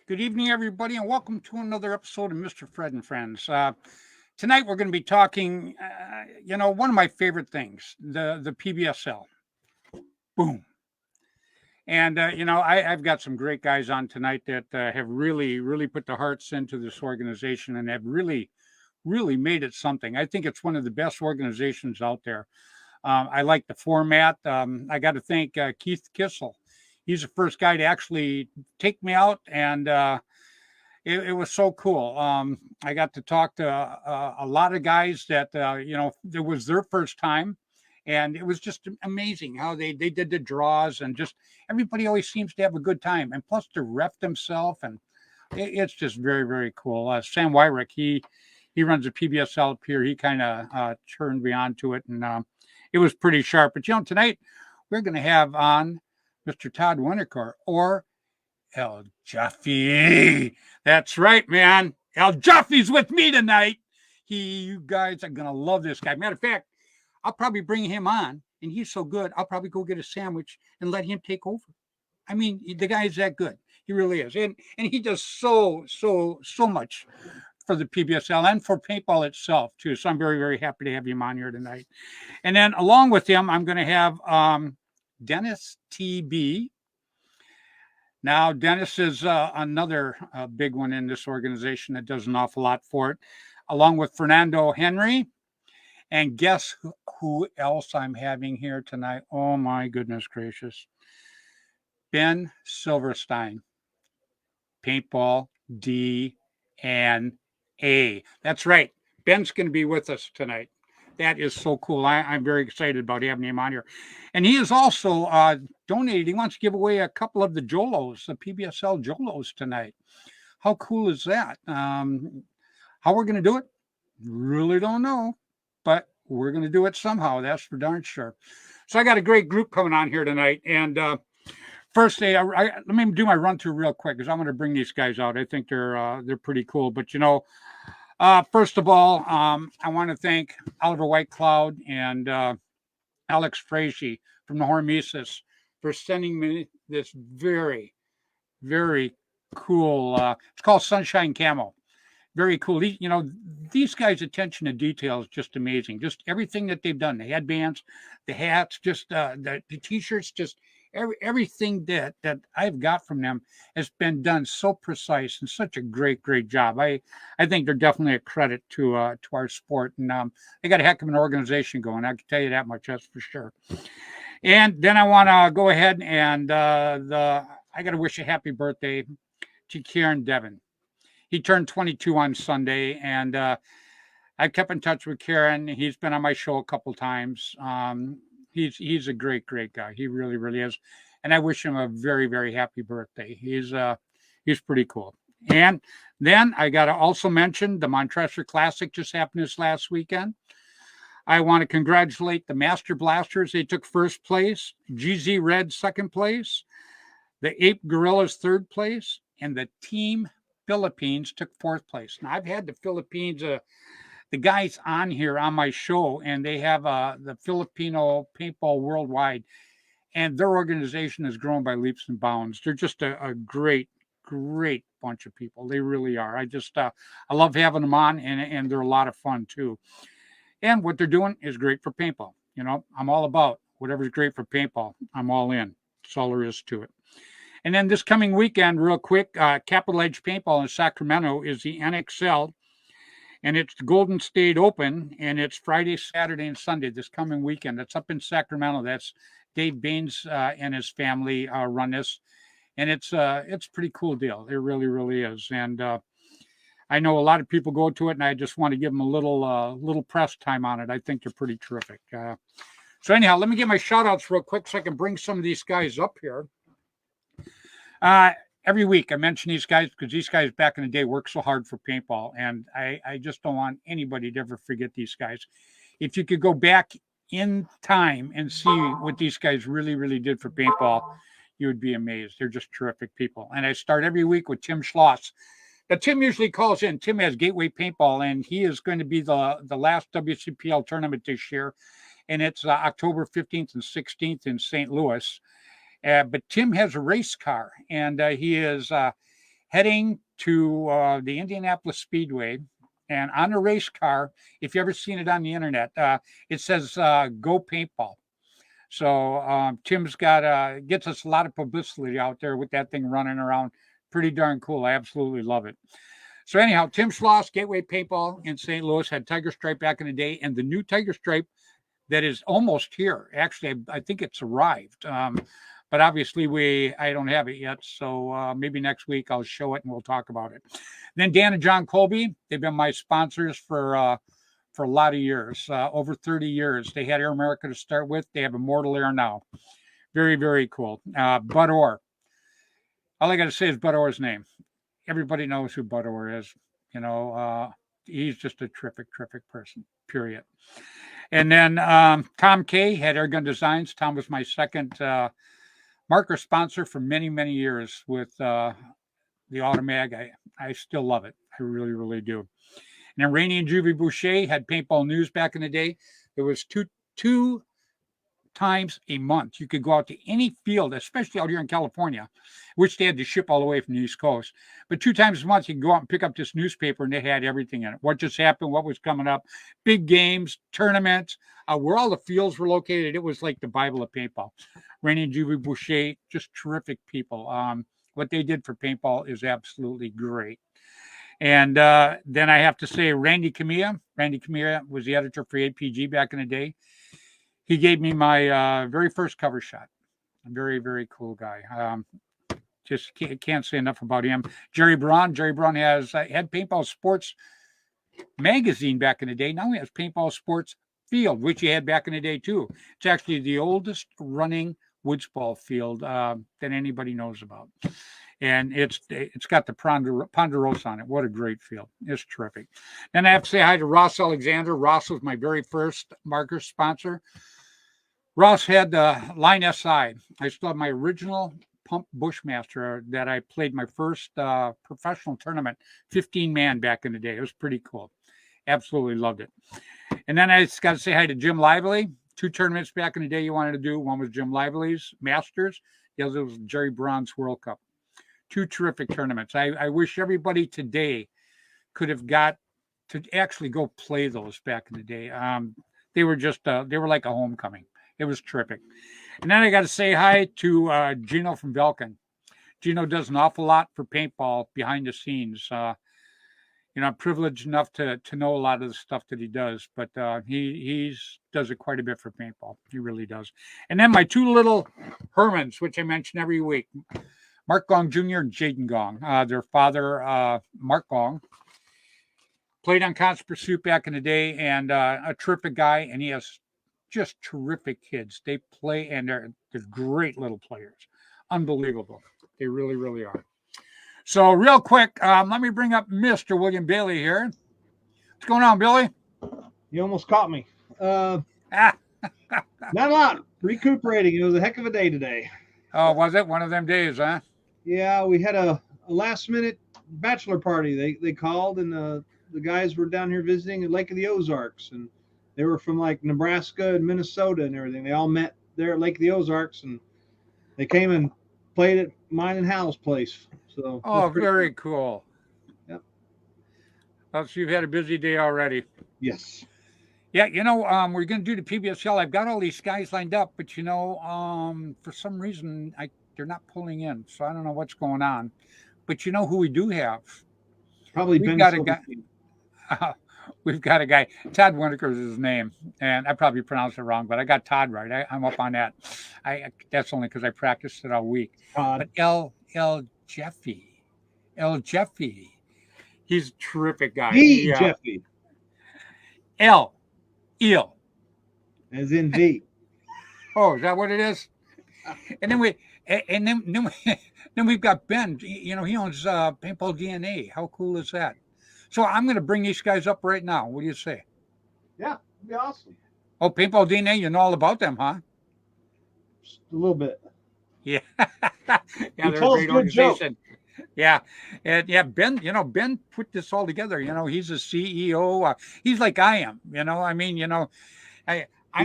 Good evening, everybody, and welcome to another episode of Mr. Fred and Friends. Tonight, we're going to be talking, one of my favorite things, the PBSL. Boom. And, I've got some great guys on tonight that have really, really put their hearts into this organization and have really, really made it something. I think it's one of the best organizations out there. I like the format. I got to thank Keith Kissel. He's the first guy to actually take me out, and it was so cool. I got to talk to a lot of guys that it was their first time, and it was just amazing how they did the draws, and just everybody always seems to have a good time. And plus, the ref himself, and it's just very, very cool. Sam Wyrick, he runs a PBSL up here. He kind of turned me on to it, and it was pretty sharp. But tonight we're going to have on Mr. Todd Wintercourt, or El Jaffe. That's right, man. El Jaffe's with me tonight. You guys are going to love this guy. Matter of fact, I'll probably bring him on, and he's so good, I'll probably go get a sandwich and let him take over. I mean, the guy is that good. He really is. And he does so much for the PBSL and for paintball itself, too. So I'm very, very happy to have him on here tonight. And then along with him, I'm going to have Dennis TB. Now, Dennis is another big one in this organization that does an awful lot for it, along with Fernando Henry. And guess who else I'm having here tonight? Oh, my goodness gracious. Ben Silverstein, Paintball DNA. That's right. Ben's going to be with us tonight. That is so cool. I'm very excited about having him on here. And he is also donated. He wants to give away a couple of the Jolos, the PBSL Jolos tonight. How cool is that? How we're going to do it? Really don't know. But we're going to do it somehow. That's for darn sure. So I got a great group coming on here tonight. And first, let me do my run through real quick because I'm going to bring these guys out. I think they're pretty cool. But, first of all, I want to thank Oliver Whitecloud and Alex Frazee from the Hormesis for sending me this very, very cool. It's called Sunshine Camo. Very cool. These guys' attention to detail is just amazing. Just everything that they've done, the headbands, the hats, just the t-shirts, just everything that I've got from them has been done so precise and such a great job. I think they're definitely a credit to our sport, and they got a heck of an organization going. I can tell you that much, that's for sure. And then I want to go ahead and I got to wish a happy birthday to Kieran Devon. He turned 22 on Sunday, and I kept in touch with Kieran. He's been on my show a couple times. He's a great guy. He really, really is. And I wish him a very, very happy birthday. He's pretty cool. And then I got to also mention the Montresor Classic just happened this last weekend. I want to congratulate the Master Blasters. They took first place. GZ Red second place. The Ape Gorillas third place. And the Team Philippines took fourth place. Now, I've had the Philippines, the guys on here on my show, and they have the Filipino Paintball Worldwide, and their organization has grown by leaps and bounds. They're just a great bunch of people. They really are. I love having them on, and they're a lot of fun too. And what they're doing is great for paintball. I'm all about whatever's great for paintball. I'm all in. That's all there is to it. And then this coming weekend, real quick, Capital Edge Paintball in Sacramento is the NXL, and it's the Golden State Open, and it's Friday, Saturday, and Sunday this coming weekend. That's up in Sacramento. That's Dave Baines and his family run this, and it's a pretty cool deal. It really, really is. And I know a lot of people go to it, and I just want to give them a little press time on it. I think they're pretty terrific. So anyhow, let me get my shout outs real quick so I can bring some of these guys up here. Every week I mention these guys because these guys back in the day worked so hard for paintball, and I just don't want anybody to ever forget these guys. If you could go back in time and see what these guys really, really did for paintball, you would be amazed. They're just terrific people. And I start every week with Tim Schloss. Now, Tim usually calls in. Tim has Gateway Paintball, and he is going to be the last WCPL tournament this year, and it's October 15th and 16th in St. Louis. But Tim has a race car, and he is heading to the Indianapolis Speedway. And on the race car, if you ever seen it on the internet, it says "Go Paintball." So Tim's got gets us a lot of publicity out there with that thing running around. Pretty darn cool. I absolutely love it. So anyhow, Tim Schloss, Gateway Paintball in St. Louis, had Tiger Stripe back in the day, and the new Tiger Stripe that is almost here. Actually, I think it's arrived. But obviously I don't have it yet. So maybe next week I'll show it and we'll talk about it. Then Dan and John Colby, they've been my sponsors for a lot of years, over 30 years. They had Air America to start with. They have Immortal Air now. Very, very cool. Bud Orr. All I got to say is Bud Orr's name. Everybody knows who Bud Orr is. He's just a terrific, terrific person, period. And then Tom Kay had Airgun Designs. Tom was my second marker sponsor for many, many years with the Automag. I still love it. I really, really do. And then Rainey and Juvie Boucher had Paintball News back in the day. There was two times a month you could go out to any field, especially out here in California, which they had to ship all the way from the East Coast. But 2 times a month you could go out and pick up this newspaper, and they had everything in it. What just happened, what was coming up, big games, tournaments, where all the fields were located. It was like the Bible of paintball. Rainey and Juvie Boucher, just terrific people. What they did for paintball is absolutely great. And then I have to say Randy Camilla. Randy Camilla was the editor for APG back in the day. He gave me my very first cover shot. A very, very cool guy. Just can't say enough about him. Jerry Braun. Jerry Braun has had Paintball Sports magazine back in the day. Now he has Paintball Sports Field, which he had back in the day too. It's actually the oldest running woods ball field that anybody knows about. And it's got the Ponderosa on it. What a great field. It's terrific. Then I have to say hi to Ross Alexander. Ross was my very first marker sponsor. Ross had the Line SI. I still have my original pump Bushmaster that I played my first professional tournament, 15-man back in the day. It was pretty cool. Absolutely loved it. And then I just got to say hi to Jim Lively. 2 tournaments back in the day you wanted to do. One was Jim Lively's Masters. The other was Jerry Braun's World Cup. 2 terrific tournaments. I wish everybody today could have got to actually go play those back in the day. They were just, they were like a homecoming. It was terrific. And then I got to say hi to Gino from Belkin. Gino does an awful lot for paintball behind the scenes. I'm privileged enough to know a lot of the stuff that he does, but he does it quite a bit for paintball. He really does. And then my 2 little Hermans, which I mention every week, Mark Gong Jr. and Jaden Gong. Their father, Mark Gong, played on Constant Pursuit back in the day, and a terrific guy, and he has just terrific kids. They play, and they're great little players. Unbelievable. They really, really are. So real quick, let me bring up Mr. William Bailey here. What's going on, Billy? You almost caught me. Not a lot. Recuperating. It was a heck of a day today. Oh, was it one of them days, huh? Yeah, we had a last-minute bachelor party. They called, and the guys were down here visiting at Lake of the Ozarks, and they were from like Nebraska and Minnesota and everything. They all met there at Lake of the Ozarks, and they came and played at mine and Hal's place. So very cool. Yep. Well, so you've had a busy day already. Yes. Yeah, we're going to do the PBSL. I've got all these guys lined up, but for some reason they're not pulling in, so I don't know what's going on. But you know who we do have? Probably we've got a guy. We've got a guy. Todd Winter is his name, and I probably pronounced it wrong, but I got Todd right. I'm up on that. That's only because I practiced it all week. Todd. But L Jeffy, he's a terrific guy. Jeffy. Eel. As in V. Oh, is that what it is? And then we've got Ben. He owns Paintball DNA. How cool is that? So I'm going to bring these guys up right now. What do you say? Yeah, it'd be awesome. Oh, Paintball DNA, you know all about them, huh? Just a little bit. Yeah. Yeah, they're a great organization. Yeah. And yeah, Ben, Ben put this all together. He's a CEO. He's like I am, I'm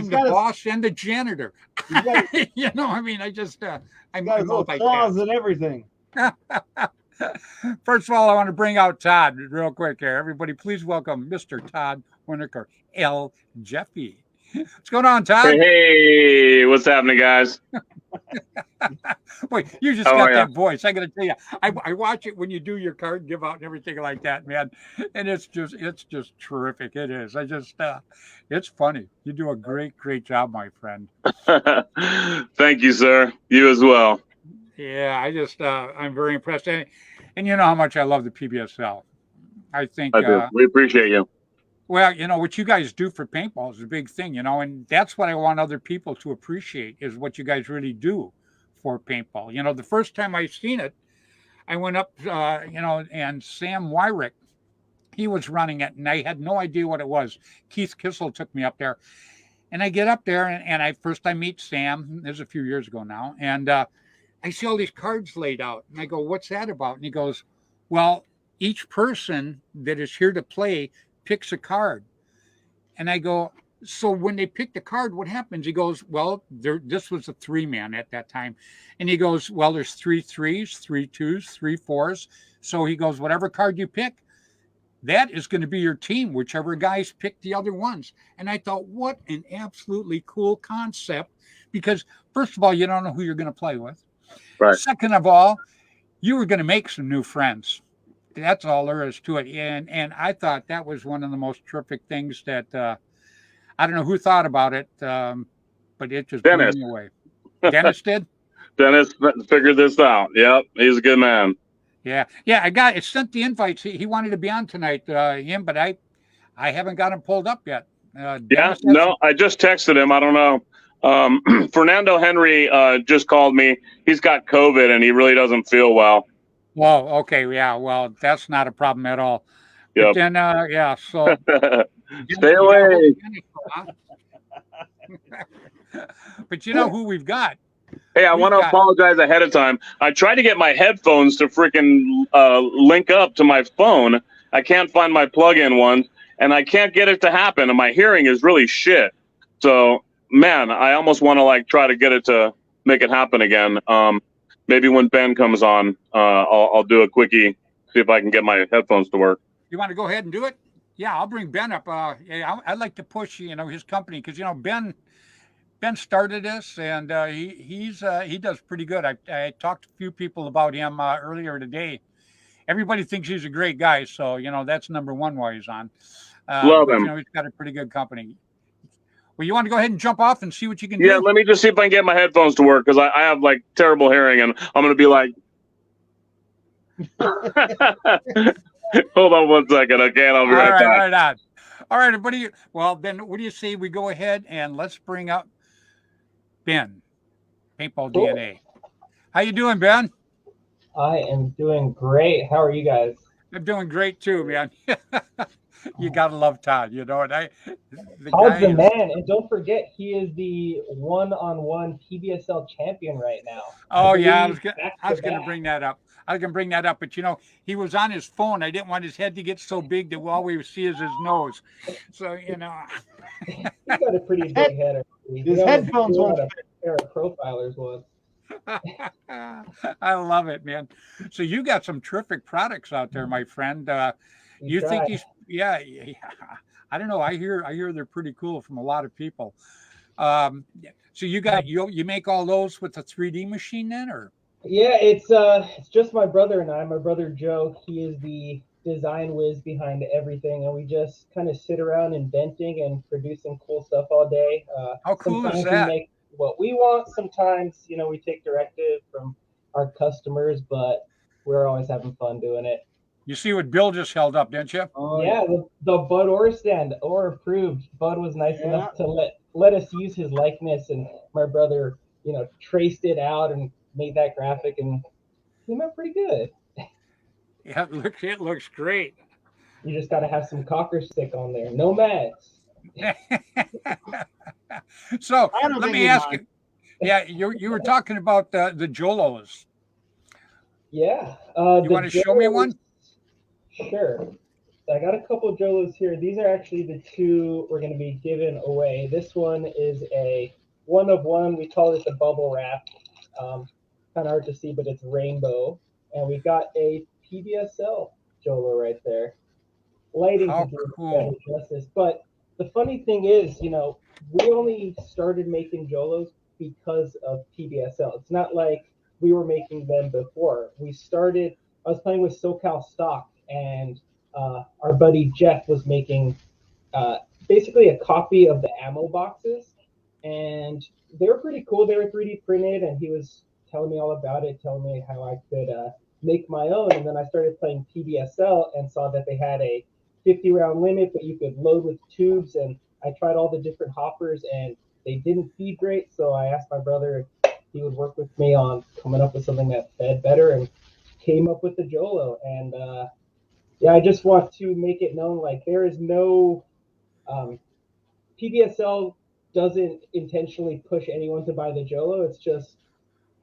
the boss and the janitor. I'm got his little claws and everything. First of all, I want to bring out Todd real quick here. Everybody, please welcome Mr. Todd Winokur, L. Jeffy. What's going on, Hey, Todd? hey, what's happening, guys? Boy, you just How got are that you? voice. I got to tell you, I watch it when you do your card give out and everything like that, man. And it's just terrific. It is. It's funny. You do a great job, my friend. Thank you, sir. You as well. Yeah, I'm very impressed. And you know how much I love the PBSL. I think I do. We appreciate you. well, what you guys do for paintball is a big thing, and that's what I want other people to appreciate is what you guys really do for paintball. The first time I seen it, I went up, and Sam Wyrick, he was running it, and I had no idea what it was. Keith Kissel took me up there, and I get up there, and I meet Sam. This is a few years ago now, and I see all these cards laid out, and I go, "What's that about?" And he goes, "Well, each person that is here to play picks a card." And I go, "So when they pick the card, what happens?" He goes, "Well, this was a 3-man at that time." And he goes, "Well, there's 3 3s, 3 2s, 3 4s. So he goes, whatever card you pick, that is going to be your team, whichever guys pick the other ones." And I thought, what an absolutely cool concept. Because first of all, you don't know who you're going to play with. Right. Second of all, you were going to make some new friends. That's all there is to it. And I thought that was one of the most terrific things that I don't know who thought about it, but it just blew Dennis. me away. Dennis did? Dennis figured this out. Yep, he's a good man. Yeah. I sent the invites. He wanted to be on tonight, but I haven't got him pulled up yet. Yeah, Dennis, no, I just texted him. I don't know. Fernando Henry just called me. He's got COVID and he really doesn't feel well. well, okay, yeah, well, that's not a problem at all. But Yep. then, yeah, so Stay you got to hold away. Dennis, huh? But you know who we've got? Hey, I We've want to got apologize ahead of time. I tried to get my headphones to freaking link up to my phone. I can't find my plug-in one, and I can't get it to happen. And my hearing is really shit. So, man, I almost want to try to get it to make it happen again. Maybe when Ben comes on, I'll do a quickie, see if I can get my headphones to work. You want to go ahead and do it? Yeah, I'll bring Ben up. Yeah, I'd like to push his company because Ben started this and he does pretty good. I talked to a few people about him earlier today. Everybody thinks he's a great guy, so that's number one why he's on. Love But him. he's got a pretty good company. Well, you want to go ahead and jump off and see what you can Yeah, do? let me just see if I can get my headphones to work because I have terrible hearing, and I'm going to be like, hold on one second, okay? I'll be All right right, back. right on. All right, everybody. Well, then what do you say we go ahead and let's bring up Ben, Paintball Cool. DNA. How you doing, Ben? I am doing great. How are you guys? I'm doing great too, man. You gotta love Todd, and the Todd's guy the is. man, and don't forget, he is the one-on-one PBSL champion right now. Oh yeah, believe I was gonna back-to-back. bring that up. I was gonna bring that up, but he was on his phone. I didn't want his head to get so big that all we see is his nose. So He's got a pretty big head. His headphones won't a pair of profilers once. I love it, man. So you got some terrific products out there, my friend. You think try. these? Yeah. I don't know. I hear they're pretty cool from a lot of people. So you make all those with the 3D machine then, or? Yeah, it's just my brother and I. My brother Joe, he is the design whiz behind everything, and we just kind of sit around inventing and producing cool stuff all day. How cool is Sometimes we that? make what we want. Sometimes, we take directive from our customers, but we're always having fun doing it. You see what Bill just held up, didn't you? Oh, Yeah, the Bud Orr stand, or approved. Bud was nice enough to let us use his likeness, and my brother, traced it out and made that graphic, and came out pretty good. Yeah, it looks great. You just got to have some cocker stick on there. No mags. So I don't let think me he'd ask mind. you. Yeah, you were talking about the Jolos. Yeah. You want to show me one? Sure. So I got a couple Jolos here. These are actually the two we're going to be giving away. This one is a one of one. We call it the bubble wrap. Kind of hard to see, but it's rainbow. And we got a PBSL Jolo right there. Lighting How could do it cool. better justice. But the funny thing is, we only started making Jolos because of PBSL. It's not like we were making them before. I was playing with SoCal Stock, and our buddy Jeff was making uh, basically a copy of the ammo boxes, and they were pretty cool. They were 3D printed, and he was telling me all about it, telling me how I could make my own. And then I started playing PBSL and saw that they had a 50 round limit, but you could load with tubes. And I tried all the different hoppers, and they didn't feed great. So I asked my brother if he would work with me on coming up with something that fed better, and came up with the Jolo. And yeah, I just want to make it known, like, there is no PBSL doesn't intentionally push anyone to buy the Jolo. It's just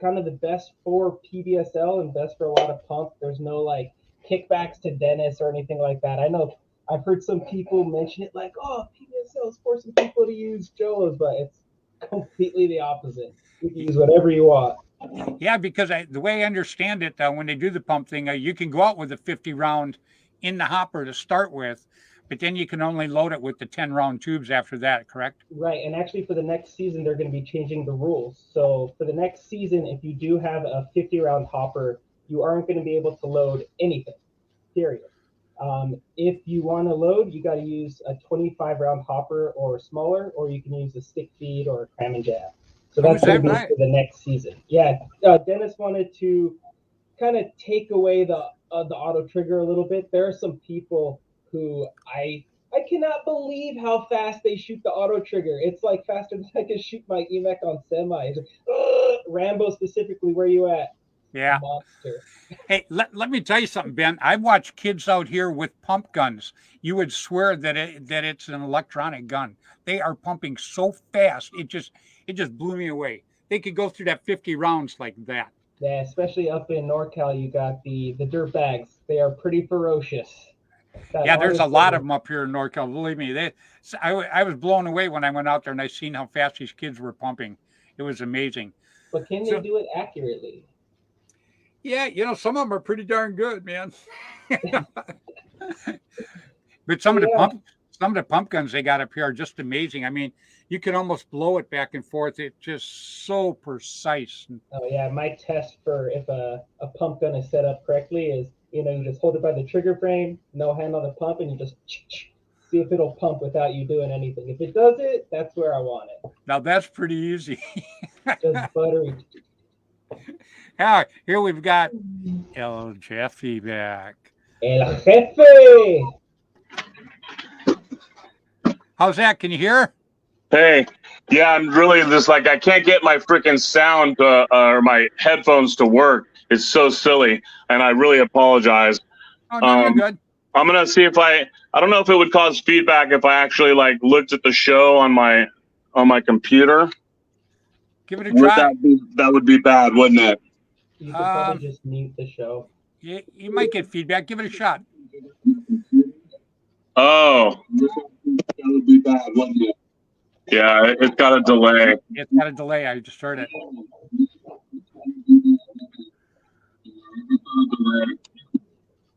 kind of the best for PBSL and best for a lot of pump. There's no like kickbacks to Dennis or anything like that. I know I've heard some people mention it like, oh, PBSL is forcing people to use Jolos, but it's completely the opposite. You can use whatever you want. Yeah, because the way I understand it, when they do the pump thing, you can go out with a 50 round in the hopper to start with, but then you can only load it with the 10 round tubes after that, correct? Right, and actually for the next season, they're going to be changing the rules. So for the next season, if you do have a 50 round hopper, you aren't going to be able to load anything, period. If you want to load, you got to use a 25 round hopper or smaller, or you can use a stick feed or a cram and jab. So that's going to be right? for the next season. Yeah, Dennis wanted to kind of take away the auto trigger a little bit. There are some people who I cannot believe how fast they shoot the auto trigger. It's like faster than I can shoot my EMEC on semi. It's like, Rambo specifically, where you at? Yeah. Monster. Hey, let me tell you something, Ben. I've watched kids out here with pump guns. You would swear that it's an electronic gun. They are pumping so fast. It just blew me away. They could go through that 50 rounds like that. Yeah, especially up in NorCal, you got the dirt bags. They are pretty ferocious. Yeah, there's a lot of them up here in NorCal. Believe me, I was blown away when I went out there and I seen how fast these kids were pumping. It was amazing. But can they do it accurately? Yeah, some of them are pretty darn good, man. But some of the pump guns they got up here are just amazing. I mean, you can almost blow it back and forth. It's just so precise. Oh yeah, my test for if a pump gun is set up correctly is, you just hold it by the trigger frame, no hand on the pump, and you just see if it'll pump without you doing anything. If it does it, that's where I want it. Now that's pretty easy. Just buttery. Here we've got El Jeffy back. El Jefe! How's that? Can you hear? Hey, yeah, I'm really just like, I can't get my freaking sound or my headphones to work. It's so silly, and I really apologize. Oh, no, you're good. I'm gonna see if I don't know if it would cause feedback if I actually like looked at the show on my computer. Give it a try. That would be bad, wouldn't it? You could probably just mute the show. You might get feedback. Give it a shot. Oh, that would be bad, wouldn't it? Yeah, it's got a delay. It's got a delay. I just heard it.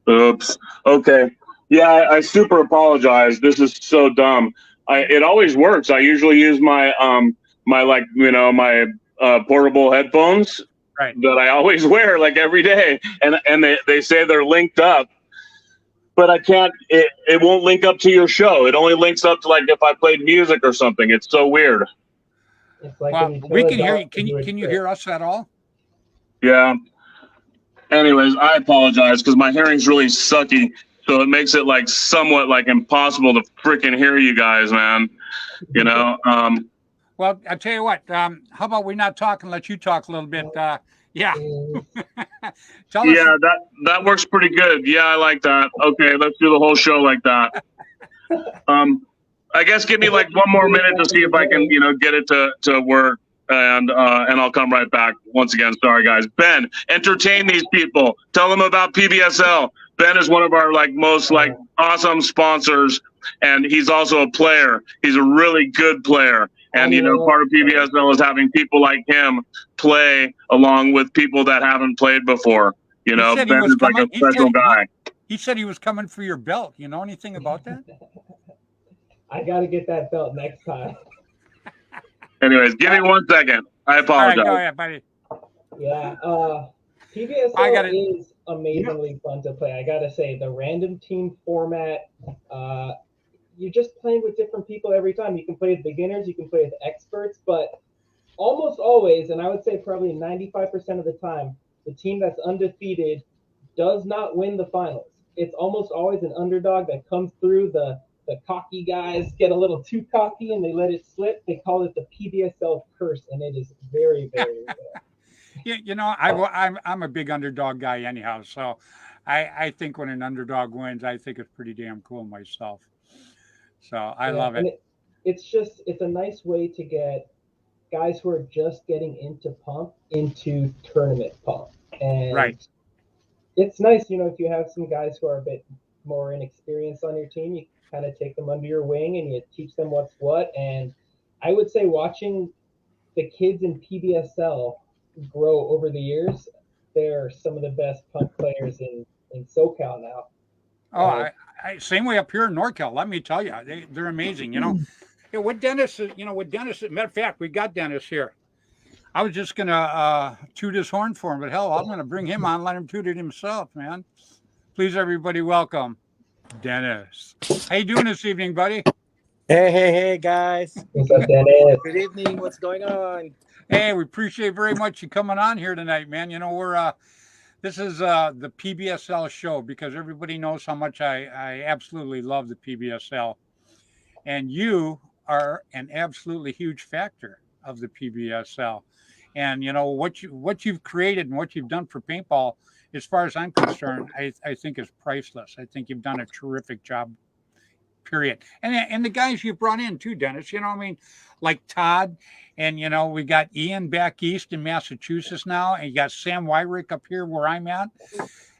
Oops. Okay. Yeah, I super apologize. This is so dumb. It always works. I usually use my my portable headphones that I always wear like every day, and they say they're linked up, but I can't. It won't link up to your show. It only links up to like if I played music or something. It's so weird. It's like well, we can hear you. Can you hear us at all? Yeah. Anyways, I apologize because my hearing's really sucky, so it makes it like somewhat like impossible to freaking hear you guys, man. Well, I'll tell you what. How about we not talk and let you talk a little bit? Yeah. Tell us. Yeah, that works pretty good. Yeah, I like that. Okay, let's do the whole show like that. I guess give me like one more minute to see if I can, get it to work. And I'll come right back. Once again, sorry guys. Ben, entertain these people. Tell them about PBSL. Ben is one of our most awesome sponsors, and he's also a player. He's a really good player, and part of PBSL is having people like him play along with people that haven't played before. You He know, said he Ben was is like coming. a special guy. He said he was coming for your belt. You know anything about that? I got to get that belt next time. Anyways, give me 1 second. I All right, apologize. go ahead, buddy. Yeah, I PBSL got it. is amazingly fun to play. I gotta say, the random team format, you're just playing with different people every time. You can play with beginners, you can play with experts, but almost always, and I would say probably 95% of the time, the team that's undefeated does not win the finals. It's almost always an underdog that comes through. The cocky guys get a little too cocky and they let it slip. They call it the PBSL curse, and it is very, very rare. You know, I'm a big underdog guy anyhow, so I think when an underdog wins, I think it's pretty damn cool myself. So I love and it. it's a nice way to get guys who are just getting into pump into tournament pump. And Right. it's nice, if you have some guys who are a bit more inexperienced on your team, you kind of take them under your wing and you teach them what's what. And I would say watching the kids in PBSL grow over the years, they're some of the best pump players in SoCal now. Oh, same way up here in NorCal. Let me tell you, they're amazing. Yeah, with Dennis, matter of fact, we got Dennis here. I was just gonna toot his horn for him, but hell, I'm gonna bring him on, let him toot it himself, man. Please, everybody, welcome Dennis. How you doing this evening, buddy? Hey, guys. What's up, Dennis? Good evening. What's going on? Hey, we appreciate very much you coming on here tonight, man. We're this is the PBSL show because everybody knows how much I absolutely love the PBSL, and you are an absolutely huge factor of the PBSL. And what you've created and what you've done for paintball, as far as I'm concerned, I think is priceless. I think you've done a terrific job. Period. And the guys you brought in too, Dennis. Like Todd, and we got Ian back east in Massachusetts now, and you got Sam Wyrick up here where I'm at.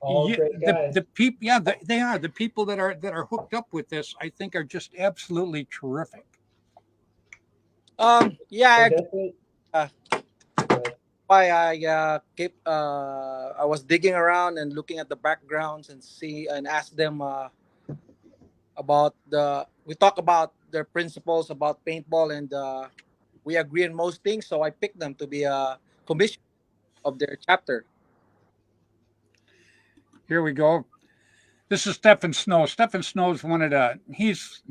All great guys. The people, yeah, they are the people that are hooked up with this. I think are just absolutely terrific. Yeah, Definitely. why I I was digging around and looking at the backgrounds and ask them about we talk about their principles about paintball, and we agree on most things, so I picked them to be a commissioner of their chapter. Here we go. This is Stephen Snow. Stephen Snow is he's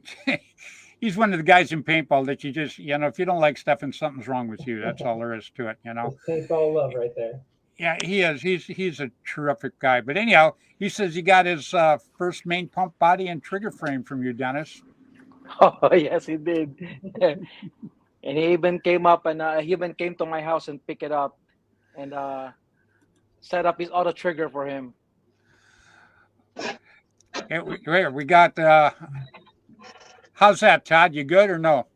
he's one of the guys in paintball that you just, if you don't like Stephen, something's wrong with you. That's all there is to it, It's paintball love right there. Yeah, he is. He's a terrific guy. But anyhow, he says he got his first main pump body and trigger frame from you, Dennis. Oh, yes, he did. And he even came up and he even came to my house and picked it up and set up his auto trigger for him. We got, how's that, Todd? You good or no?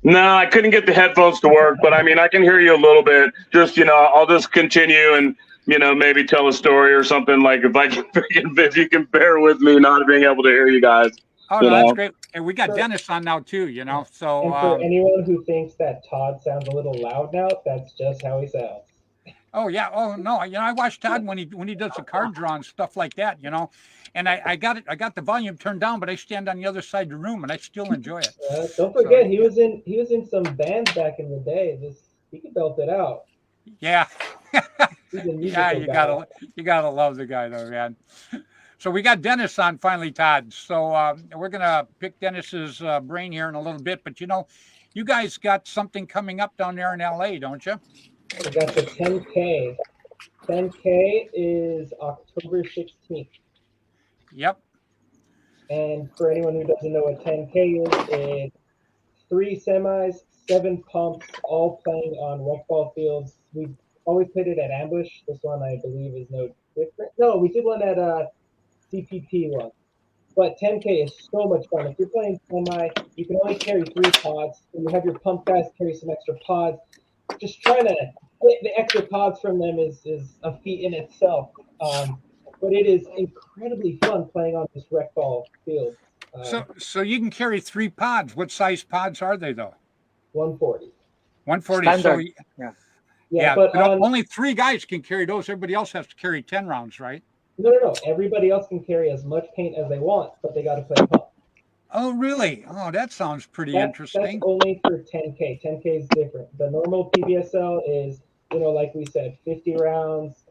No, I couldn't get the headphones to work, but I mean, I can hear you a little bit. Just, I'll just continue and, maybe tell a story or something. Like if you can bear with me not being able to hear you guys. Oh, no, that's great. And we got Dennis on now too, so. And for anyone who thinks that Todd sounds a little loud now, that's just how he sounds. Oh yeah. Oh no. I watch Todd when he does the card draw and stuff like that. And I got the volume turned down, but I stand on the other side of the room and I still enjoy it. Don't forget, he was in some bands back in the day. He could belt it out. Yeah. Yeah, you gotta love the guy though, man. So we got Dennis on finally, Todd. So we're gonna pick Dennis's brain here in a little bit, but you guys got something coming up down there in LA, don't you? We got the 10K. 10K is October 16th. Yep. And for anyone who doesn't know what 10K is, it's 3 semis, 7 pumps, all playing on rec ball fields. We always played it at Ambush. This one, I believe, is no different. No, we did one at CPP one. But 10K is so much fun. If you're playing semi, you can only carry 3 pods. And you have your pump guys carry some extra pods. Just trying to get the extra pods from them is a feat in itself. But it is incredibly fun playing on this rec ball field. So you can carry 3 pods. What size pods are they though? 140. 140. So Yeah. Yeah, but but only 3 guys can carry those. Everybody else has to carry 10 rounds, right? No. Everybody else can carry as much paint as they want, but they got to play pump. Oh, really? Oh, that sounds pretty That's interesting. only for 10K. 10K is different. The normal PBSL is, like we said, 50 rounds,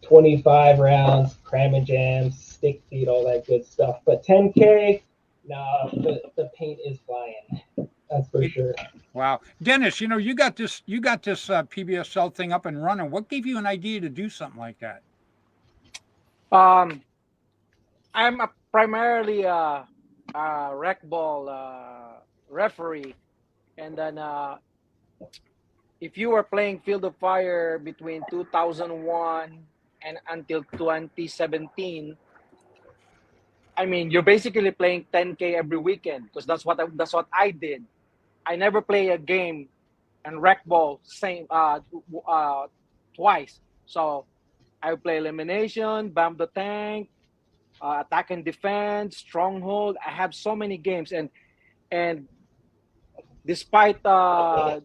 25 rounds, cram and jams, stick feed, all that good stuff. But 10K, no, the paint is flying. That's for sure. Wow, Dennis, you got this PBSL thing up and running. What gave you an idea to do something like that? Um, I'm primarily a rec ball referee, and then if you were playing Field of Fire between 2001 and until 2017, I mean, you're basically playing 10K every weekend because that's what I did. I never play a game and rec ball twice. So I play elimination, bomb the tank, attack and defense, stronghold. I have so many games, and despite that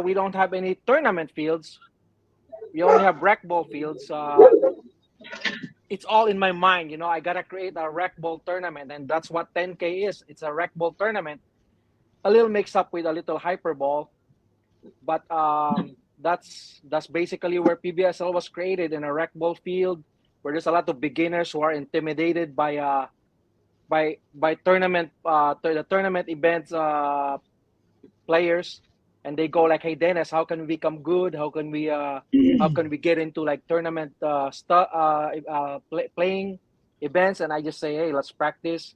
we don't have any tournament fields, we only have rec ball fields. It's all in my mind, I gotta create a rec ball tournament, and that's what 10K is. It's a rec ball tournament, a little mixed up with a little hyperball, but that's basically where PBSL was created, in a rec ball field where there's a lot of beginners who are intimidated by tournament the tournament events players, and they go like, "Hey Dennis, how can we become good? How can we get into like tournament playing events?" And I just say, "Hey, let's practice.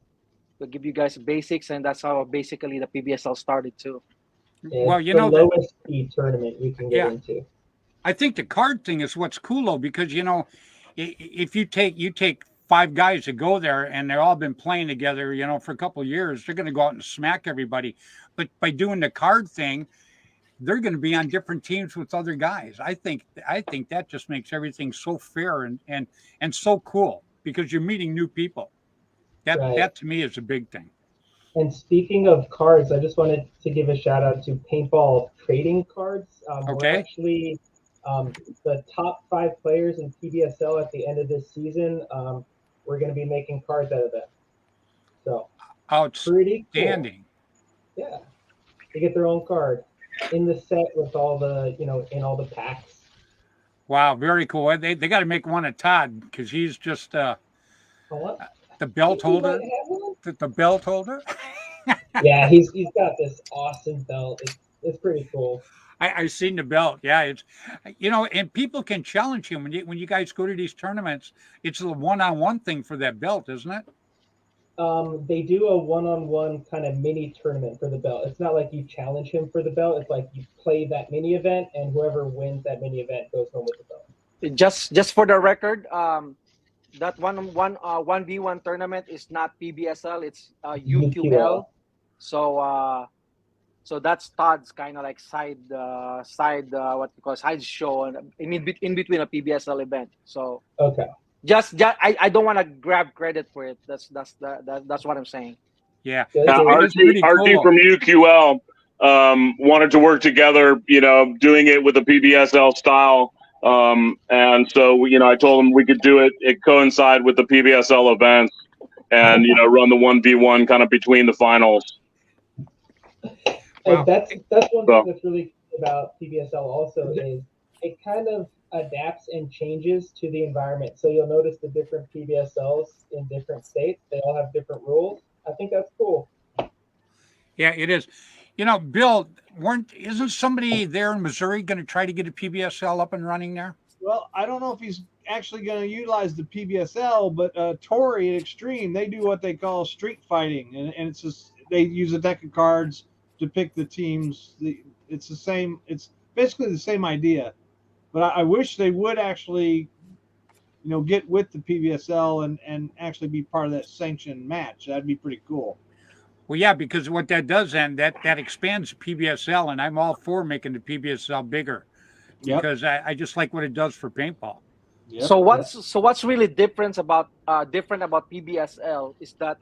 We'll give you guys basics," and that's how basically the PBSL started too. Well, It's the lowest speed tournament you can get into. I think the card thing is what's cool though, because if you take 5 guys to go there and they've all been playing together, for a couple of years, they're going to go out and smack everybody. But by doing the card thing, they're going to be on different teams with other guys. I think that just makes everything so fair and so cool because you're meeting new people. That to me is a big thing. And speaking of cards, I just wanted to give a shout out to Paintball Trading Cards. Okay. We're actually the top 5 players in PBSL at the end of this season. We're going to be making cards out of them. So pretty outstanding. Cool. Yeah, they get their own card in the set with all the in all the packs. Wow, very cool. They got to make one of Todd because he's just the belt holder. The belt holder. Yeah, he's got this awesome belt. It's pretty cool. I've seen the belt. Yeah, it's and people can challenge him when you guys go to these tournaments. It's a one-on-one thing for that belt, isn't it? They do a one-on-one kind of mini tournament for the belt. It's not like you challenge him for the belt. It's like you play that mini event, and whoever wins that mini event goes home with the belt. Just for the record, that 1v1 tournament is not PBSL. It's UQL. So that's Todd's kind of like side what you call side show in between a PBSL event. So okay. Just I don't want to grab credit for it. That's what I'm saying. Yeah. RT from UQL wanted to work together, doing it with a PBSL style. And so, I told him we could do it coincide with the PBSL events and, run the 1v1 kind of between the finals. Wow. That's one thing that's really cool about PBSL also is it kind of adapts and changes to the environment. So you'll notice the different PBSLs in different states, they all have different rules. I think that's cool. Yeah, it is. Bill, isn't somebody there in Missouri going to try to get a PBSL up and running there? Well, I don't know if he's actually going to utilize the PBSL, but Tory at Extreme, they do what they call street fighting, and it's just they use a deck of cards to pick the teams. It's the same. It's basically the same idea, but I wish they would actually, get with the PBSL and actually be part of that sanctioned match. That'd be pretty cool. Well, yeah, because what that does then that expands PBSL, and I'm all for making the PBSL bigger because I just like what it does for paintball. Yep. So what's really different about PBSL is that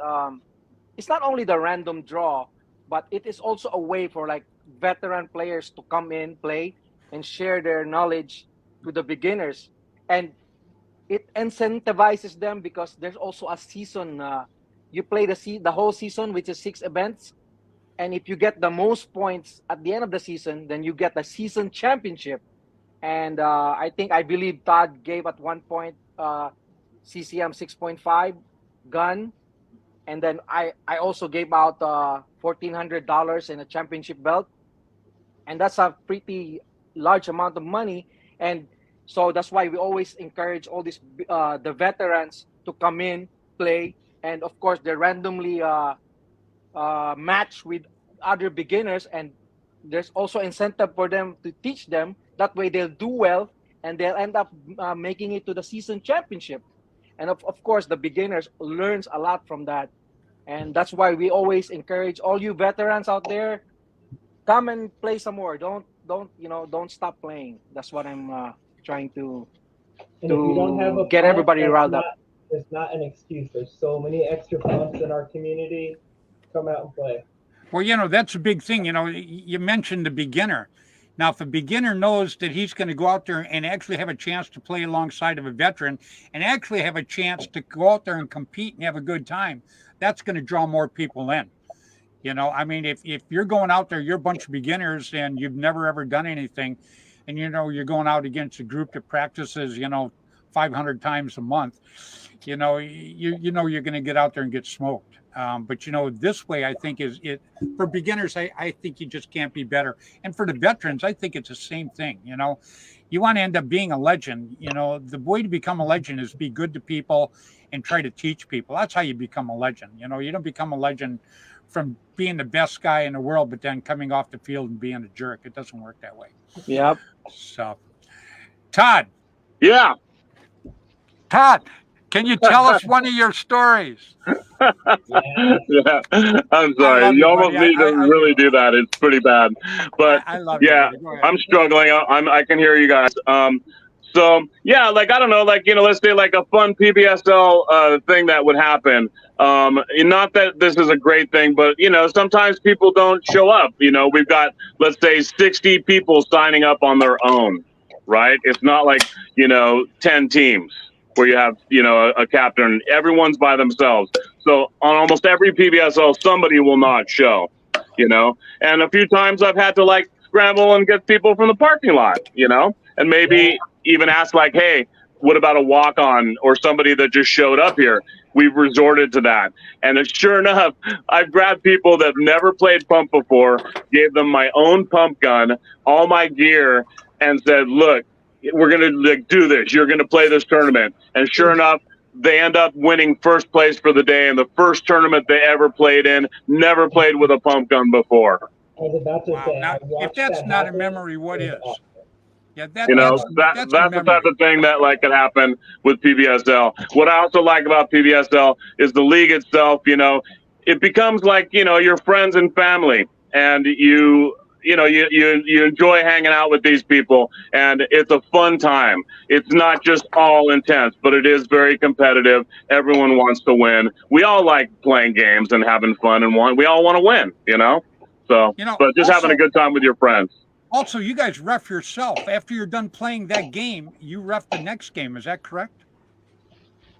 it's not only the random draw, but it is also a way for like veteran players to come in, play, and share their knowledge to the beginners. and it incentivizes them because there's also a season. You play the whole season, which is 6 events, and if you get the most points at the end of the season, then you get the season championship. And I believe Todd gave at one point CCM 6.5 gun, and then I also gave out $1,400 in a championship belt, and that's a pretty large amount of money. And so that's why we always encourage all these the veterans to come in, play, and of course they're randomly matched with other beginners, and there's also incentive for them to teach them. That way they'll do well, and they'll end up making it to the season championship. And of course the beginners learns a lot from that, and that's why we always encourage all you veterans out there, come and play some more. Don't stop playing. That's what I'm trying to And if you don't have a get pump, everybody riled up. it's not an excuse. There's so many extra pumps in our community. Come out and play. Well, that's a big thing. You mentioned the beginner. Now, if a beginner knows that he's going to go out there and actually have a chance to play alongside of a veteran and actually have a chance to go out there and compete and have a good time, that's going to draw more people in. I mean, if you're going out there, you're a bunch of beginners and you've never ever done anything, and you're going out against a group that practices, 500 times a month, you're going to get out there and get smoked. But this way, I think is it for beginners. I think you just can't be better. And for the veterans, I think it's the same thing. You want to end up being a legend. The way to become a legend is be good to people and try to teach people. That's how you become a legend. You don't become a legend from being the best guy in the world, but then coming off the field and being a jerk. It doesn't work that way. Yep. So, Todd. Yeah. Todd, can you tell us one of your stories? Yeah. I'm sorry. You almost need to really do that. It's pretty bad. But I love yeah, I'm struggling. I can hear you guys. So yeah, like I don't know, like let's say like a fun PBSL thing that would happen. Not that this is a great thing, but sometimes people don't show up. We've got, let's say, 60 people signing up on their own, right? It's not like 10 teams where you have a captain. Everyone's by themselves. So on almost every PBSL, somebody will not show. And a few times I've had to like scramble and get people from the parking lot. And maybe even ask like, hey, what about a walk-on or somebody that just showed up here? We've resorted to that. And sure enough, I've grabbed people that have never played pump before, gave them my own pump gun, all my gear, and said, look, we're going to do this. You're going to play this tournament. And sure enough, they end up winning first place for the day in the first tournament they ever played in, never played with a pump gun before. I was about to say, now, if that's not a memory, what is? Yeah, that's the type of thing that like could happen with PBSL. What I also like about PBSL is the league itself. It becomes like your friends and family, and you enjoy hanging out with these people, and it's a fun time. It's not just all intense, but it is very competitive. Everyone wants to win. We all like playing games and having fun, and we all want to win. So, but just having a good time with your friends. Also, you guys ref yourself. After you're done playing that game, you ref the next game. Is that correct?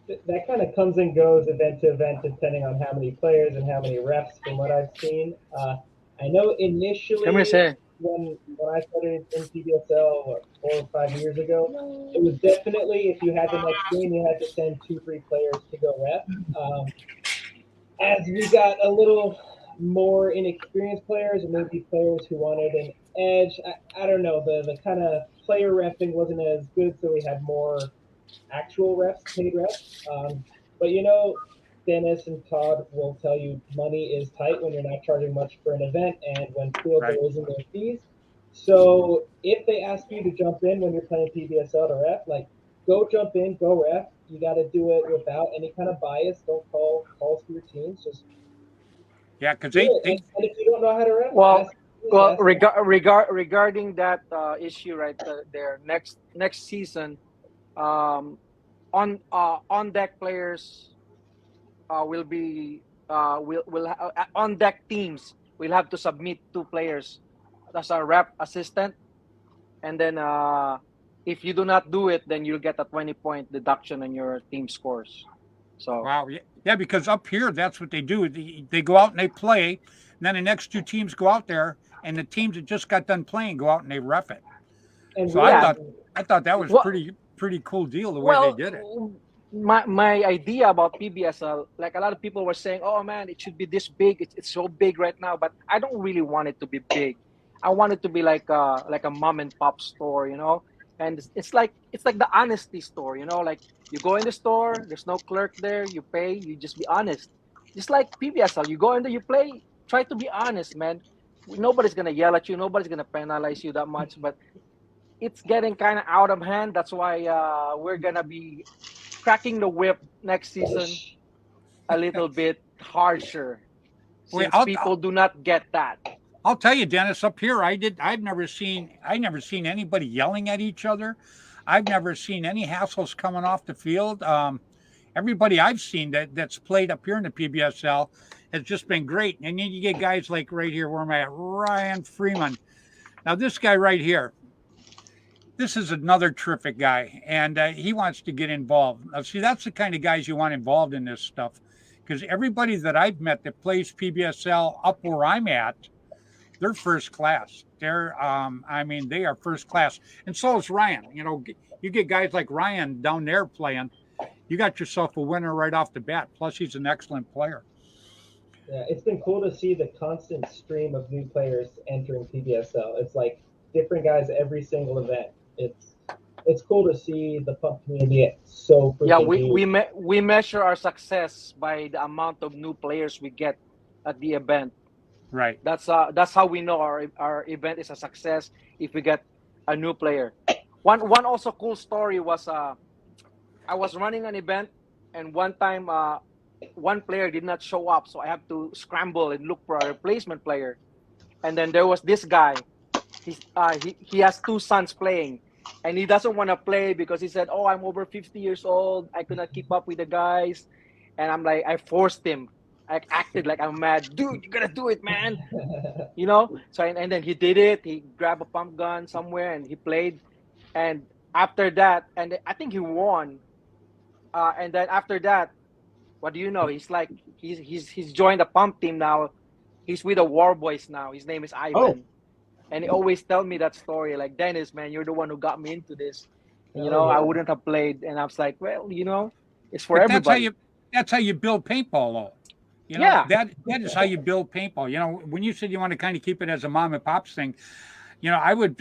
That kind of comes and goes event to event depending on how many players and how many refs from what I've seen. I know initially when I started in PBSL 4 or 5 years ago, it was definitely if you had the next game, you had to send 2-3 players to go ref. As we got a little more inexperienced players or maybe players who wanted an edge, I don't know, the kind of player refing wasn't as good, so we had more actual refs, paid refs. But Dennis and Todd will tell you money is tight when you're not charging much for an event and when fields are raising their fees. So if they ask you to jump in when you're playing PBSL to ref, like go jump in, go ref. You got to do it without any kind of bias. Don't call calls for your teams. Just because and if you don't know how to ref, regarding that issue right there, next season, on deck players will be on deck teams will have to submit 2 players as a rep assistant, and then if you do not do it, then you'll get a 20-point deduction on your team scores. So Wow. Yeah, because up here, that's what they do. They go out and they play, and then the next two teams go out there, and the teams that just got done playing go out and they ref it. And So we yeah. I thought that was Well, pretty cool deal the way they well, did it. my idea about PBSL, like a lot of people were saying, oh man, it should be this big. It's so big right now, but I don't really want it to be big. I want it to be like a mom and pop store, you know. And it's like the honesty store, you know. Like you go in the store, there's no clerk there. You pay, you just be honest. Just like PBSL, you go in there, you play. Try to be honest, man. Nobody's gonna yell at you. Nobody's gonna penalize you that much. But it's getting kind of out of hand. That's why we're gonna be cracking the whip next season a little bit harsher, Wait, since people do not get that. I'll tell you, Dennis, up here, I've never seen anybody yelling at each other. I've never seen any hassles coming off the field. Everybody I've seen that's played up here in the PBSL has just been great. And then you get guys like right here, where am I at? Ryan Freeman. Now, this guy right here, this is another terrific guy, and he wants to get involved. Now, see, that's the kind of guys you want involved in this stuff, because everybody that I've met that plays PBSL up where I'm at, they're first class. They're, they are first class, and so is Ryan. You know, you get guys like Ryan down there playing, you got yourself a winner right off the bat. Plus, he's an excellent player. Yeah, it's been cool to see the constant stream of new players entering PBSL. It's like different guys every single event. It's cool to see the pump community so freaking Yeah, huge. we measure our success by the amount of new players we get at the event. Right. That's how we know our event is a success if we get a new player. One also cool story was I was running an event, and one time one player did not show up, so I have to scramble and look for a replacement player. And then there was this guy. He has two sons playing, and he doesn't want to play because he said, "Oh, I'm over 50 years old. I could not keep up with the guys." And I'm like, I forced him. I acted like I'm mad. Dude, you gotta do it, man. You know. So and then he did it. He grabbed a pump gun somewhere and he played. And after that, and I think he won. And then after that, what do you know? He's like he's joined the pump team now. He's with the War Boys now. His name is Ivan. Oh. And he always tell me that story, like, Dennis, man, you're the one who got me into this. And, you Oh, know, yeah. I wouldn't have played. And I was like, well, you know, it's for But everybody. that's how you build paintball, though. You know, Yeah. that is how you build paintball. You know, when you said you want to kind of keep it as a mom and pops thing, you know, I would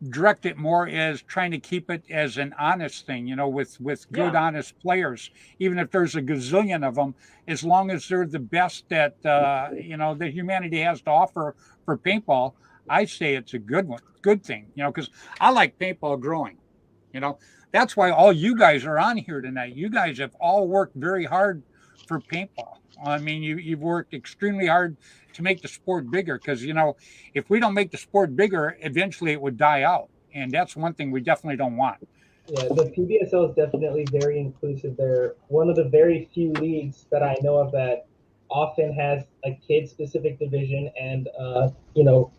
direct it more as trying to keep it as an honest thing, you know, with good, honest players, even if there's a gazillion of them, as long as they're the best that, you know, that humanity has to offer for paintball. I say it's a good thing, you know, because I like paintball growing, you know. That's why all you guys are on here tonight. You guys have all worked very hard for paintball. I mean, you've worked extremely hard to make the sport bigger, because, you know, if we don't make the sport bigger, eventually it would die out. And that's one thing we definitely don't want. Yeah, the PBSL is definitely very inclusive. They're one of the very few leagues that I know of that often has a kid-specific division and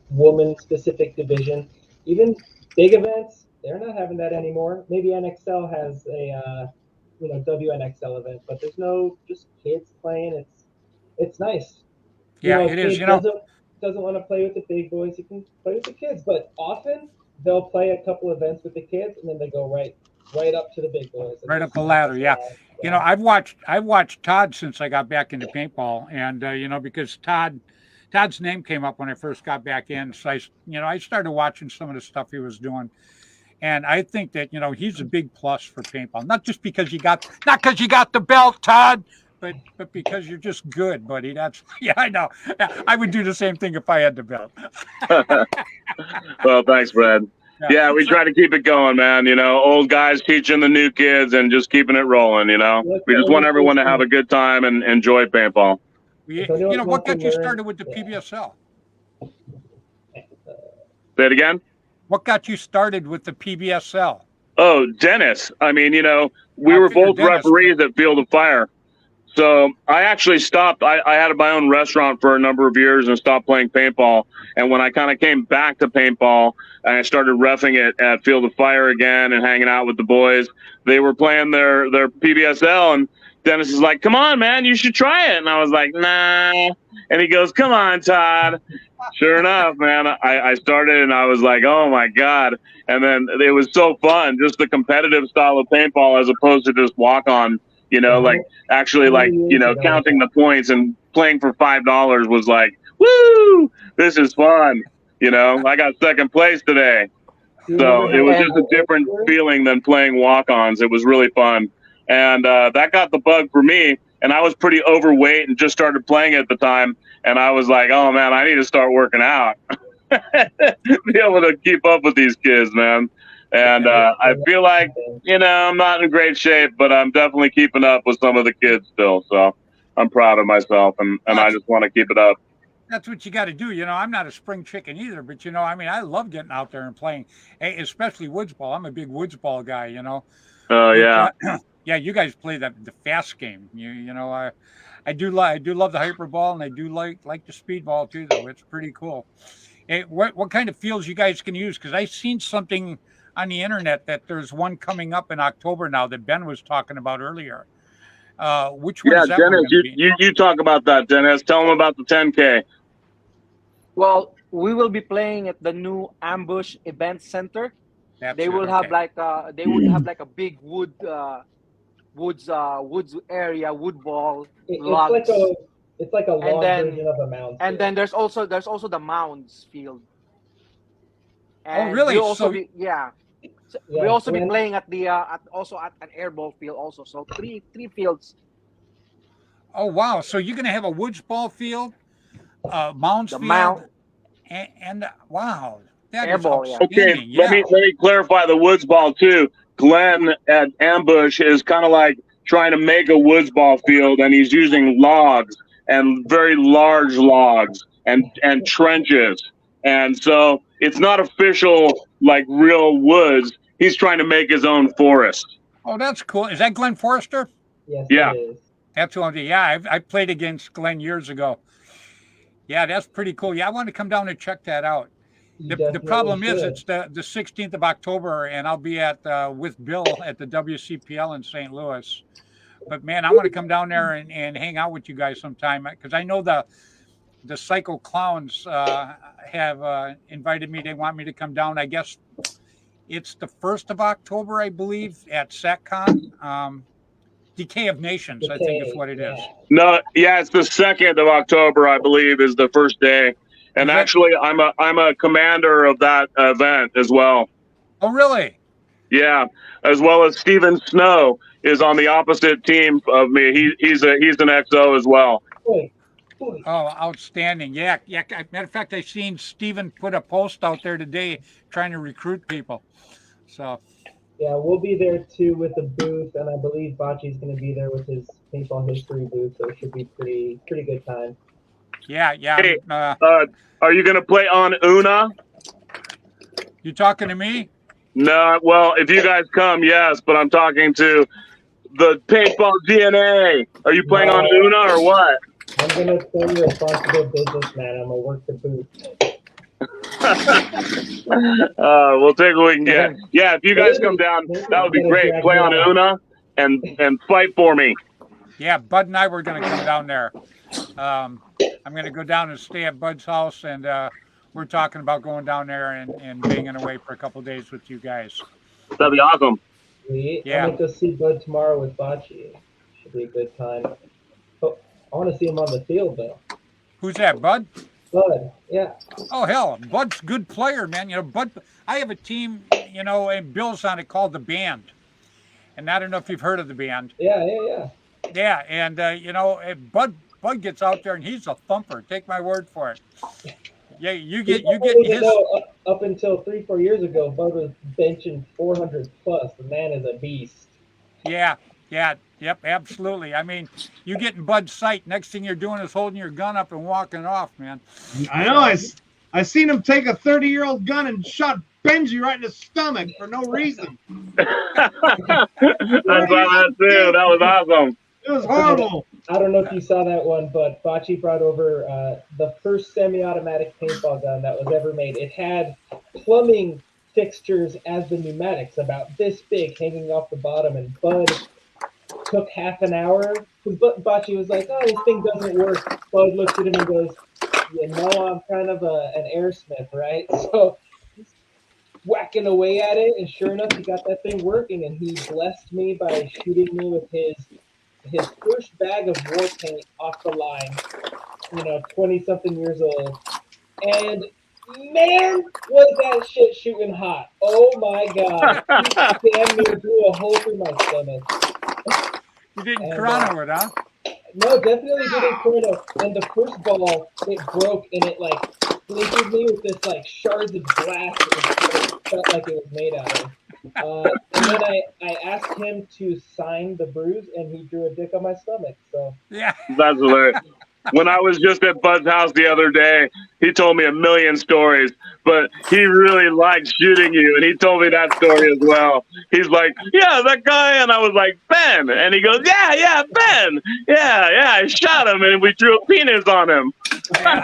woman-specific division. Even big events, they're not having that anymore. Maybe NXL has a WNXL event, but there's no just kids playing. It's nice. Yeah, If it is. kid You know, doesn't want to play with the big boys, he can play with the kids. But often they'll play a couple events with the kids, and then they go right up to the big boys. right up the ladder. Yeah. You know, I've watched Todd since I got back into paintball, and you know, because Todd's name came up when I first got back in, so I started watching some of the stuff he was doing, and I think that, you know, he's a big plus for paintball. Not because you got the belt, Todd, but because you're just good, buddy. That's I know. I would do the same thing if I had the belt. Well, thanks, Fred. Yeah, we try to keep it going, man. You know, old guys teaching the new kids and just keeping it rolling, you know. We just want everyone to have a good time and enjoy paintball. You know, what got you started with the PBSL? Say it again? What got you started with the PBSL? Oh, Dennis. I mean, you know, we I were figured both Dennis. referees at Field of Fire. So I actually stopped. I had my own restaurant for a number of years and stopped playing paintball. And when I kind of came back to paintball and I started reffing it at Field of Fire again and hanging out with the boys, they were playing their PBSL, and Dennis is like, "Come on, man, you should try it." And I was like, "Nah." And he goes, "Come on, Todd." Sure enough, man, I started and I was like, "Oh my God." And then it was so fun, just the competitive style of paintball as opposed to just walk on, like actually like, counting the points and playing for $5 was like, woo, this is fun. I got second place today. So it was just a different feeling than playing walk-ons. It was really fun. And that got the bug for me. And I was pretty overweight and just started playing at the time. And I was like, oh, man, I need to start working out. Be able to keep up with these kids, man. And I feel like, I'm not in great shape, but I'm definitely keeping up with some of the kids still. So I'm proud of myself, and I just want to keep it up. That's what you got to do. I'm not a spring chicken either, but I love getting out there and playing, especially woods ball. I'm a big woods ball guy. Oh yeah. Yeah, you guys play the fast game. I do love the hyper ball, and I do like the speed ball too. Though it's pretty cool. What kind of fields you guys can use? Because I seen something on the internet that there's one coming up in October now that Ben was talking about earlier. Which one? Yeah, is that Dennis, one you talk about that, Dennis. Tell them about the 10K. Well, we will be playing at the new Ambush Event Center. They would have like a big woods area, wood ball, logs. It's like a long version of a mound. And then there's also the mounds field. And really? We also we also be playing at the at an airball field also. So three fields. Oh wow! So you're gonna have a woods ball field, mounds field, and wow, that airball. Is okay, let me clarify the woods ball too. Glenn at Ambush is kind of like trying to make a woods ball field, and he's using logs and very large logs and trenches, and so it's not official like real woods. He's trying to make his own forest. Oh, that's cool. Is that Glenn Forrester? Yes, yeah. It is. That's one. Yeah, I played against Glenn years ago. Yeah, that's pretty cool. Yeah, I want to come down and check that out. The problem is it's the 16th of October, and I'll be at with Bill at the WCPL in St. Louis. But man, I want to come down there and hang out with you guys sometime, because I know the Psycho Clowns have invited me. They want me to come down. I guess it's the 1st of October, I believe, at SatCon. Decay of Nations, I think is what it is. No, yeah, it's the 2nd of October, I believe, is the first day. And actually, I'm a commander of that event as well. Oh, really? Yeah, as well as Steven Snow is on the opposite team of me. He's an XO as well. Oh, outstanding. Yeah. Matter of fact, I seen Steven put a post out there today trying to recruit people. So yeah, we'll be there too with the booth, and I believe Bocce's going to be there with his paintball history booth, so it should be pretty good time. Yeah. Hey, are you going to play on Una? You talking to me? No, well, if you guys come, yes, but I'm talking to the paintball DNA. Are you playing on Una or what? I'm going to stay a responsible businessman. I'm going to work the booth. We'll take what we can get. Yeah, if you guys come down, that would be great. Play on Una and fight for me. Yeah, Bud and I were going to come down there. I'm going to go down and stay at Bud's house, and we're talking about going down there and banging away for a couple of days with you guys. That'd be awesome. Yeah. I'm going to go see Bud tomorrow with Bocce. Should be a good time. Oh, I want to see him on the field, though. Who's that, Bud? Bud, yeah. Oh, hell, Bud's a good player, man. Bud, I have a team, and Bill's on it called The Band. And I don't know if you've heard of The Band. Yeah. Yeah, and, Bud gets out there, and he's a thumper. Take my word for it. Yeah, you get his... Up until 3-4 years ago, Bud was benching 400 plus. The man is a beast. Yeah, yep, absolutely. I mean, you get in Bud's sight, next thing you're doing is holding your gun up and walking off, man. I know. I seen him take a 30-year-old gun and shot Benji right in the stomach for no reason. I saw that too. That was awesome. It was horrible. I don't know if you saw that one, but Bocce brought over the first semi-automatic paintball gun that was ever made. It had plumbing fixtures as the pneumatics, about this big, hanging off the bottom. And Bud took half an hour. Bocce was like, "Oh, this thing doesn't work." Bud looked at him and goes, "You know, I'm kind of an airsmith, right?" So he's whacking away at it, and sure enough, he got that thing working. And he blessed me by shooting me with his first bag of war paint off the line, 20 something years old. And man, was that shit shooting hot. Oh my God. He damn near blew a hole through my stomach. You didn't chrono it, huh? No, definitely didn't chrono. And the first ball, it broke and it like splintered me with this like shards of glass that it felt like it was made out of. And then I asked him to sign the bruise, and he drew a dick on my stomach. So Yeah. That's hilarious. When I was just at Bud's house the other day, he told me a million stories, but he really liked shooting you, and he told me that story as well. He's like, "Yeah, that guy," and I was like, "Ben," and he goes, "Yeah, Ben, yeah, I shot him, and we drew a penis on him." Yeah.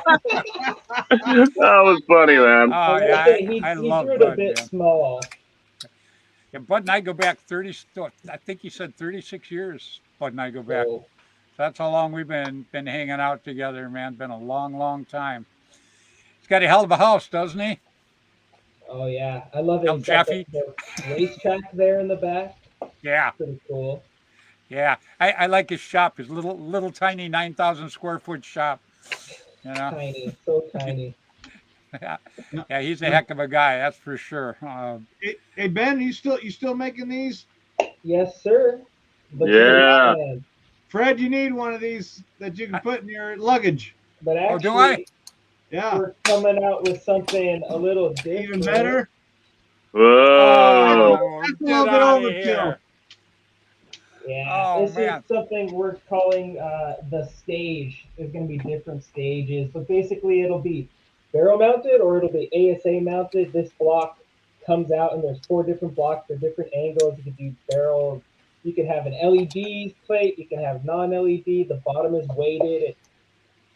That was funny, man. Oh, yeah, he love drew it a Bud, bit man. small. Yeah, Bud and I go back 30, I think you said 36 years, Bud and I go back. So, That's how long we've been hanging out together, man. Been a long time. He's got a hell of a house, doesn't he? oh yeah, I love it. El He's got Jaffe? the racetrack there in the back. Yeah, Pretty cool. yeah. I like his shop, his little tiny 9,000 square foot shop. You know, Tiny, so tiny. yeah, he's a heck of a guy, that's for sure. Hey Ben, you still making these? Yes, sir. Look Yeah. at that. Fred, you need one of these that you can put in your luggage. But Oh, actually, do I? Yeah, we're coming out with something a little different. even better. Whoa. Oh, That's a get little bit outta overkill. here. Yeah, Oh, this man. is something we're calling the stage. There's going to be different stages, but basically it'll be barrel mounted or it'll be ASA mounted. This block comes out and there's 4 different blocks for different angles. You can do barrel. You can have an LED plate. You can have non-LED. The bottom is weighted. It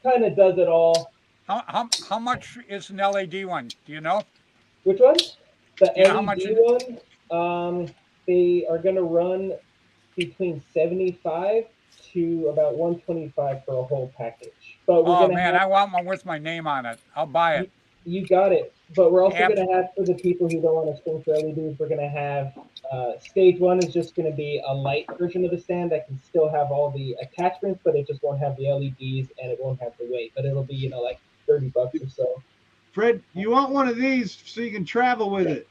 kind of does it all. How much is an LED one? Do you know? Which one? The Do you know how much LED one. They are going to run between 75 to about 125 for a whole package. But we're Oh gonna man, have I want one with my name on it. I'll buy it. you got it. But we're also Yep. gonna have, for the people who don't want to spring for LEDs, we're gonna have stage 1 is just gonna be a light version of the stand that can still have all the attachments, but it just won't have the LEDs and it won't have the weight. But it'll be like $30 or so. Fred, you want one of these so you can travel with it.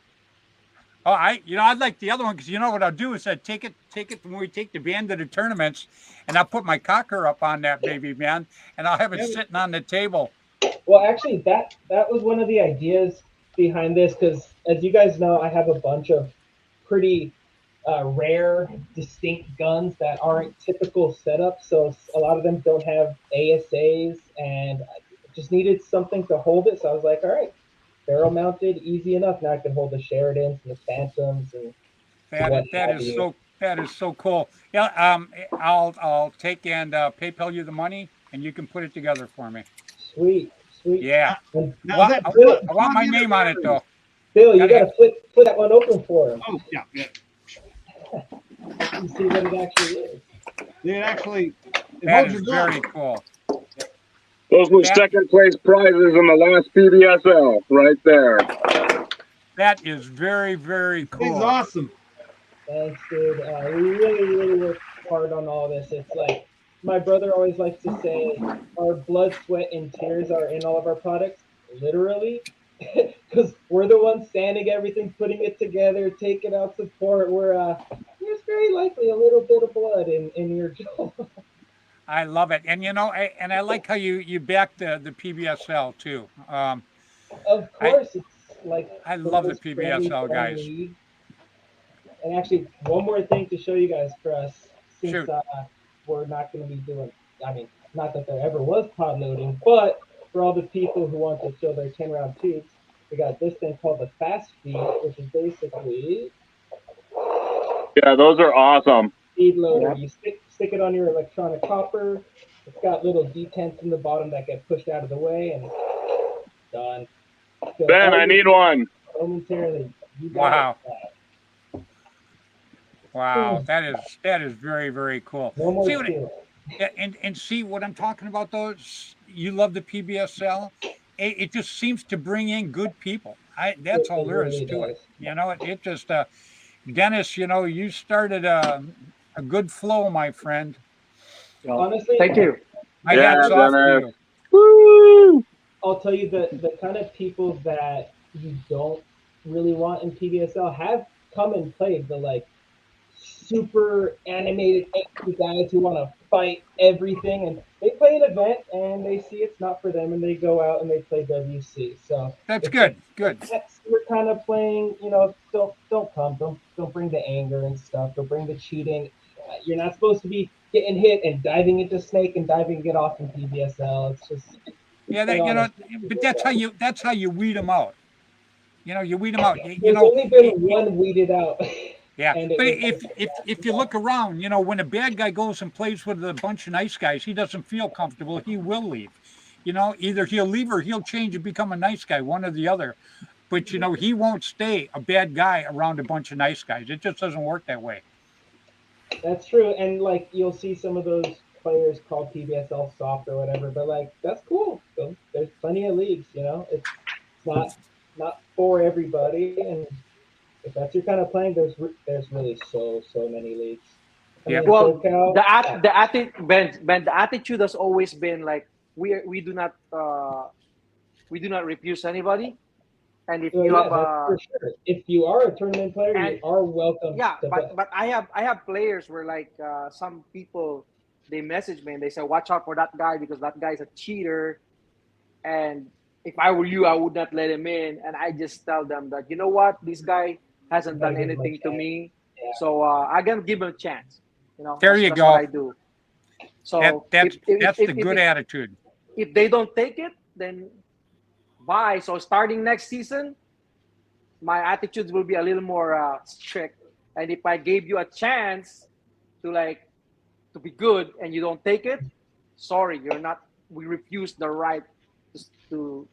Oh, I'd like the other one because you know what I'll do is I take it when we take the band to the tournaments, and I'll put my cocker up on that baby, man, and I'll have it sitting on the table. Well, actually, that was one of the ideas behind this because, as you guys know, I have a bunch of pretty rare, distinct guns that aren't typical setups. So a lot of them don't have ASAs, and I just needed something to hold it. So I was like, all right, barrel mounted, easy enough. Now I can hold the Sheridans and the Phantoms and That is so cool. Yeah, I'll take and PayPal you the money, and you can put it together for me. Sweet. Yeah. Now, I want my name on it though. Bill, you gotta flip that one open for him. Oh yeah. You see what it actually is. It That holds is your gun. very cool. Those were second place prizes in the last PBSL right there. That is very It's cool. awesome. Thanks, dude. We really worked hard on all this. It's like my brother always likes to say, our blood, sweat, and tears are in all of our products, literally, because we're the ones sanding everything, putting it together, taking out support. There's very likely a little bit of blood in your job. I love it, and I like how you back the PBSL too. Of course, it's like I love the most friendly, PBSL fun guys. league. And actually, one more thing to show you guys for us, since Shoot. we're not going to be doing. I mean, not that there ever was pod loading, but for all the people who want to show their 10-round tubes, we got this thing called the fast feed, which is basically Yeah, those are awesome. speed loader. You stick it on your electronic hopper. It's got little detents in the bottom that get pushed out of the way, and done. So Ben, all I you need do one. momentarily. You got Wow. it. Wow, that is very, very cool. No more See what stealing. and see what I'm talking about though. You love the PBSL. It just seems to bring in good people. That's all It there is really to it. does. You know, it just Dennis, you started a good flow, my friend. Well, Honestly, thank you. My Yeah, hat's off to Dennis. you. Woo! I'll tell you the kind of people that you don't really want in PBSL have come and played the like super animated angry guys who want to fight everything, and they play an event and they see it's not for them and they go out and they play WC. So That's if good. Good. that's we're kind of playing, don't come, don't bring the anger and stuff, don't bring the cheating. You're not supposed to be getting hit and diving into snake and diving it off in PBSL. It's just Yeah, stay that honest. but that's how you weed them out. You weed them out. There's only been one weeded out, Yeah, and it but was if you look around, when a bad guy goes and plays with a bunch of nice guys, he doesn't feel comfortable. He will leave. Either he'll leave or he'll change and become a nice guy, one or the other. But he won't stay a bad guy around a bunch of nice guys. It just doesn't work that way. That's true, and like you'll see some of those players called PBSL soft or whatever, but like that's cool. So there's plenty of leagues, it's not for everybody, and if that's your kind of playing, there's really so many leagues. I Yeah. mean, Well, SoCal, the attitude, Ben, the attitude has always been like we do not refuse anybody, and if well, you yeah, have that's for sure. If you are a tournament player, and you are welcome yeah, to play. but I have players where like some people they message me and they say watch out for that guy because that guy's a cheater, and if I were you, I would not let him in, and I just tell them that what this guy hasn't Gotta done give 'em a anything to chance. me, Yeah. so I can give him a chance. There you that's what go. I do. So That's the good attitude. if they don't take it, then bye. So starting next season, my attitudes will be a little more strict. And if I gave you a chance to to be good and you don't take it, sorry, you're not. We refuse the right to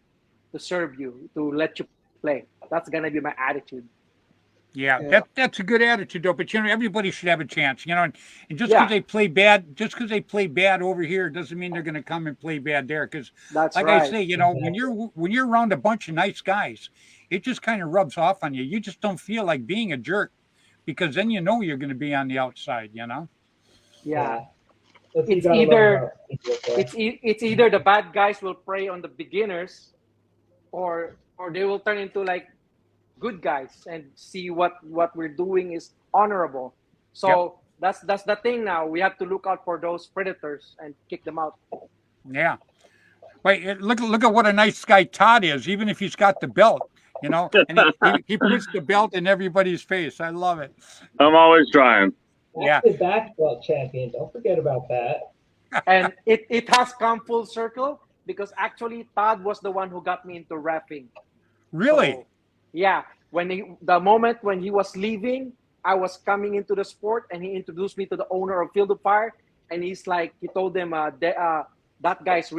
to serve you, to let you play. That's gonna be my attitude. Yeah, Yeah. that's a good attitude though. But everybody should have a chance. And just because Yeah, they play bad over here doesn't mean they're going to come and play bad there. Because, that's like I right. say, when you're around a bunch of nice guys, it just kind of rubs off on you. You just don't feel like being a jerk, because then you're going to be on the outside. Yeah, That's you it's gotta learn either about PBSL. it's either the bad guys will prey on the beginners, or they will turn into like good guys and see what we're doing is honorable. Yep. So that's the thing now. We have to look out for those predators and kick them out. Yeah. Wait, look at what a nice guy Todd is. Even if he's got the belt, and he puts the belt in everybody's face. I love it. I'm always trying. Yeah. Active basketball champion. Don't forget about that. And it has come full circle because actually Todd was the one who got me into rapping. Really? So yeah, the moment when he was leaving, I was coming into the sport, and he introduced me to the owner of Field of Fire, and he told them that guy is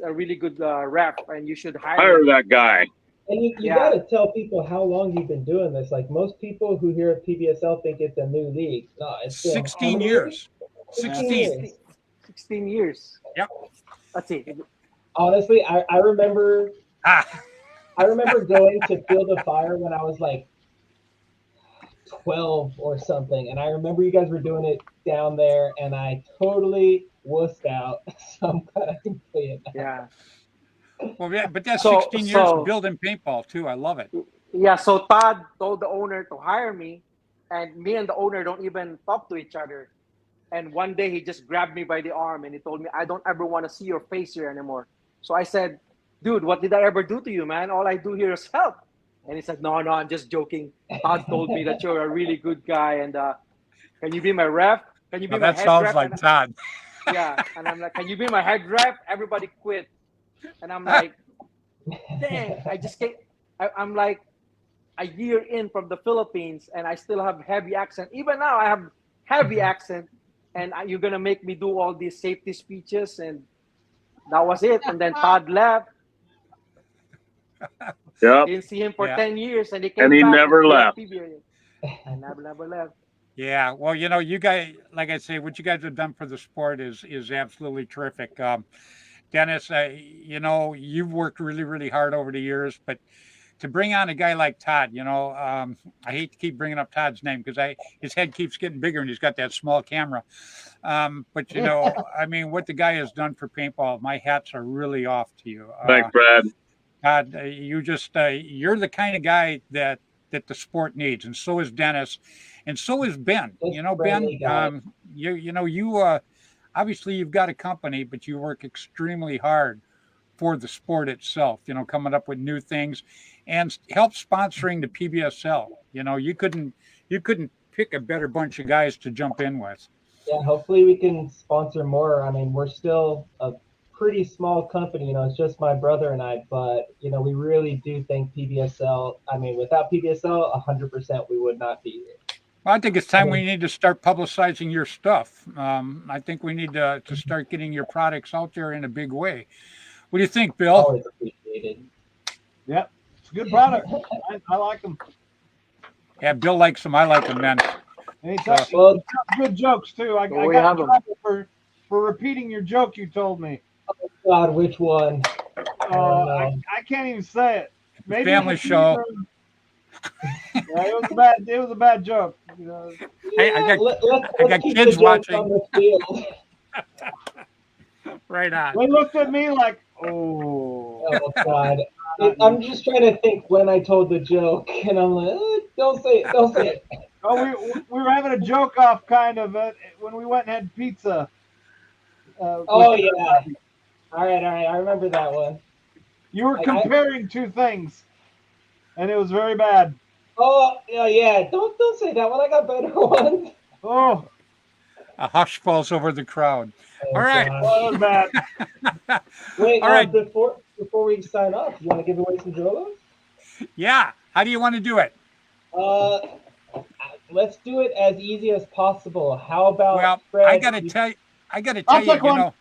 a really good rap, and you should hire Hire him. that guy. And you Yeah. gotta tell people how long you've been doing this. Like most people who hear of PBSL think it's a new league. No, it's been 16 how many years. 16 16. years. 16 years. Yep. That's it. Honestly, I remember Ah. going to Field of Fire when I was like 12 or something, and I remember you guys were doing it down there, and I totally wussed out. So I'm glad I can play it now. Yeah. Well, yeah, but that's So 16 years so building paintball too. I love it. yeah. So Todd told the owner to hire me, and me and the owner don't even talk to each other. And one day he just grabbed me by the arm and he told me, I don't ever want to see your face here anymore. So I said, dude, what did I ever do to you, man? All I do here is help. And he said, no, I'm just joking. Todd told me that you're a really good guy, and can you be my ref? Can you be Now, my that head sounds ref? like Todd. Yeah. And I'm like, can you be my head ref? Everybody quit. And I'm like, dang, I just can't. I'm like a year in from the Philippines, and I still have heavy accent. Even now, I have heavy accent. and you're gonna make me do all these safety speeches, and that was it. And then Todd left. Yep. Didn't see him for Yeah. 10 years, and he And came he back never and beat up left. PBA. And never left. Yeah, well, you guys, like I say, what you guys have done for the sport is absolutely terrific. Dennis, you've worked really, really hard over the years, but to bring on a guy like Todd, I hate to keep bringing up Todd's name because his head keeps getting bigger and he's got that small camera. But I mean, what the guy has done for paintball, my hats are really off to you. Thanks, Brad. Todd, you're the kind of guy that the sport needs, and so is Dennis, and so is Ben. Ben, you obviously you've got a company, but you work extremely hard for the sport itself. Coming up with new things, and help sponsoring the PBSL. You couldn't pick a better bunch of guys to jump in with. Yeah, hopefully we can sponsor more. I mean, we're still a pretty small company, it's just my brother and I, but we really do thank PBSL. I mean, without PBSL, 100% we would not be here. Well, I think it's time we need to start publicizing your stuff. I think we need to start getting your products out there in a big way. What do you think, Bill? Always appreciated. Yep, it's a good product. I like them. Yeah, Bill likes them. I like them, man. And he's Well, good jokes too. I we got have in trouble for repeating your joke you told me. God, which one? I can't even say it. Maybe Family show. Yeah, it was a bad joke. Hey, I got keep kids the jokes watching. on the field. Right on. They looked at me like, oh. Oh God! I'm just trying to think when I told the joke, and I'm like, don't say it, don't say it. Oh, we were having a joke off kind of when we went and had pizza. Oh yeah. All right. I remember that one. You were comparing two things, and it was very bad. Oh yeah. Don't say that one. I got better ones. Oh, A hush falls over the crowd. Oh, All right. God. that was bad. Wait. All right. Before we sign off, you want to give away some Jolos? Yeah. How do you want to do it? Let's do it as easy as possible. How about Well, Fred? I got to tell you, take one.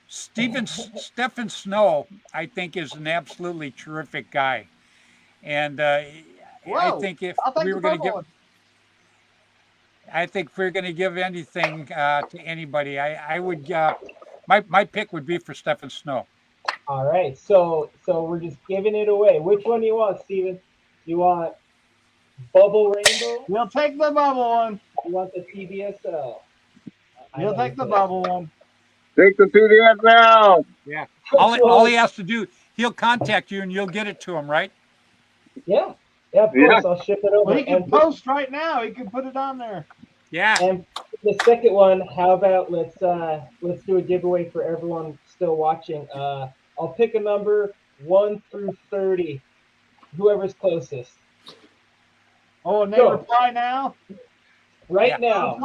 Stephen Snow, I think, is an absolutely terrific guy. And I think if we were going to give, I think if we're going to give anything to anybody, I would, my pick would be for Stephen Snow. All right, so we're just giving it away. Which one do you want, Steven? You want Bubble Rainbow? You'll take the bubble one. You want the PBSL? You'll take the bubble one. Take the PBSL. Yeah. All he has to do, he'll contact you and you'll get it to him, right? Yeah, of course. I'll ship it over. Well, he can post right now. He can put it on there. Yeah. And the second one, how about let's do a giveaway for everyone still watching. I'll pick a number 1 through 30, whoever's closest. Oh, and they Go. reply now. Right now,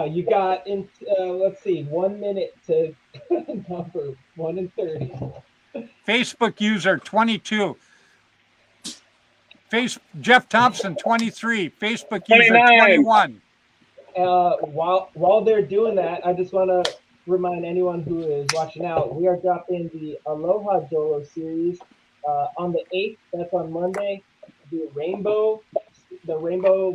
you got in. Let's see, 1 minute to number 1 and 30. Facebook user 22. Jeff Thompson 23. Facebook user 21. While they're doing that, I just want to remind anyone who is watching out, we are dropping the Aloha Jolo series on the 8th. That's on Monday. The rainbow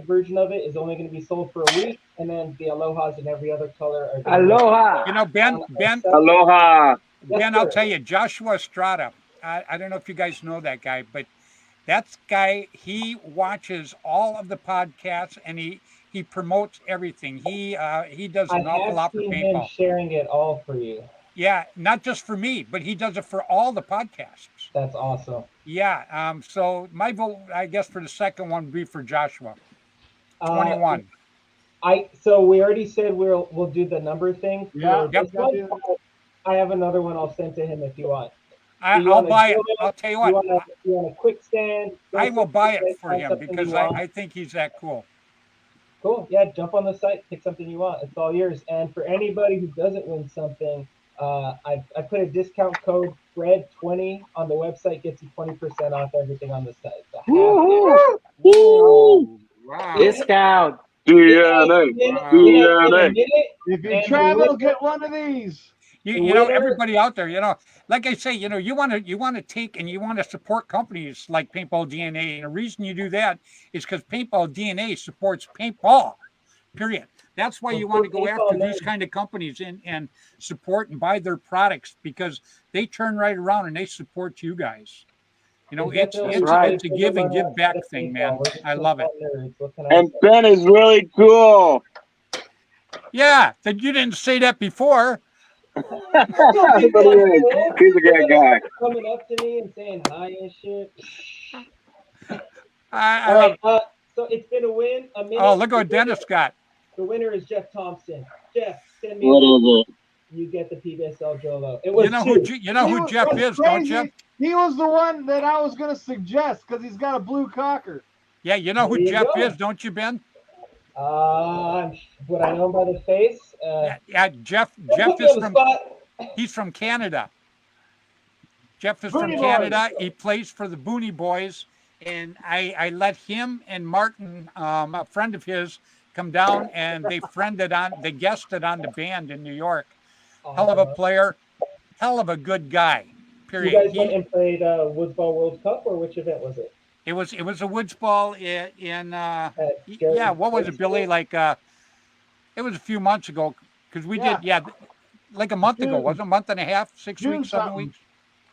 version of it is only going to be sold for a week, and then the Alohas in every other color are Aloha. Ben. Aloha. Ben, I'll tell you, Joshua Estrada. I don't know if you guys know that guy, but that guy, he watches all of the podcasts and he promotes everything. He does an awful lot for him paintball. Sharing it all for you. Yeah, not just for me, but he does it for all the podcasts. That's awesome. Yeah. So my vote, I guess, for the second one would be for Joshua. 21. So we already said we'll do the number thing. Yeah. Yep. I have another one I'll send to him if you want. I'll buy it. I'll tell you what. You want a quick stand? I will buy it for him because I think he's that cool. Cool. Yeah, jump on the site, pick something you want. It's all yours. And for anybody who doesn't win something, I put a discount code Fred20 on the website, gets you 20% off everything on the site. So Woo! Wow. Discount. DNA. DNA. If you And travel, get one of these. You know, everybody out there, you know, like I say, you know, you want to take and you want to support companies like Paintball DNA. And the reason you do that is because Paintball DNA supports paintball. Period. That's why you want to go after these kind of companies and support and buy their products, because they turn right around and they support you guys. You know, it's right. a give and give back thing, man. I love it. And Ben is really cool. Yeah, that you didn't say that before. But he is. He's a great guy. Coming up to me and saying hi and shit. I All love right, so it's been a win. A minute. Oh, look what Dennis got. The winner is Jeff Thompson. Jeff, send me. What is it? You get the PBSL Jolo. It was You know who Jeff is, don't you? He was the one that I was going to suggest because he's got a blue cocker. Yeah, you know who Jeff is, don't you, Ben? Would I know him by the face? Yeah, Jeff is from. He's from Canada. Jeff is from Canada. He plays for the Booney Boys, and I let him and Martin, a friend of his, come down, and they guested on the band in New York. Hell of a player, hell of a good guy. Period. You guys went and played Woods Ball World Cup, or which event was it? It was a Woods Ball in what was it, Billy? Like it was a few months ago, because we did like a month ago, wasn't it? A month and a half, 6 weeks, 7 weeks.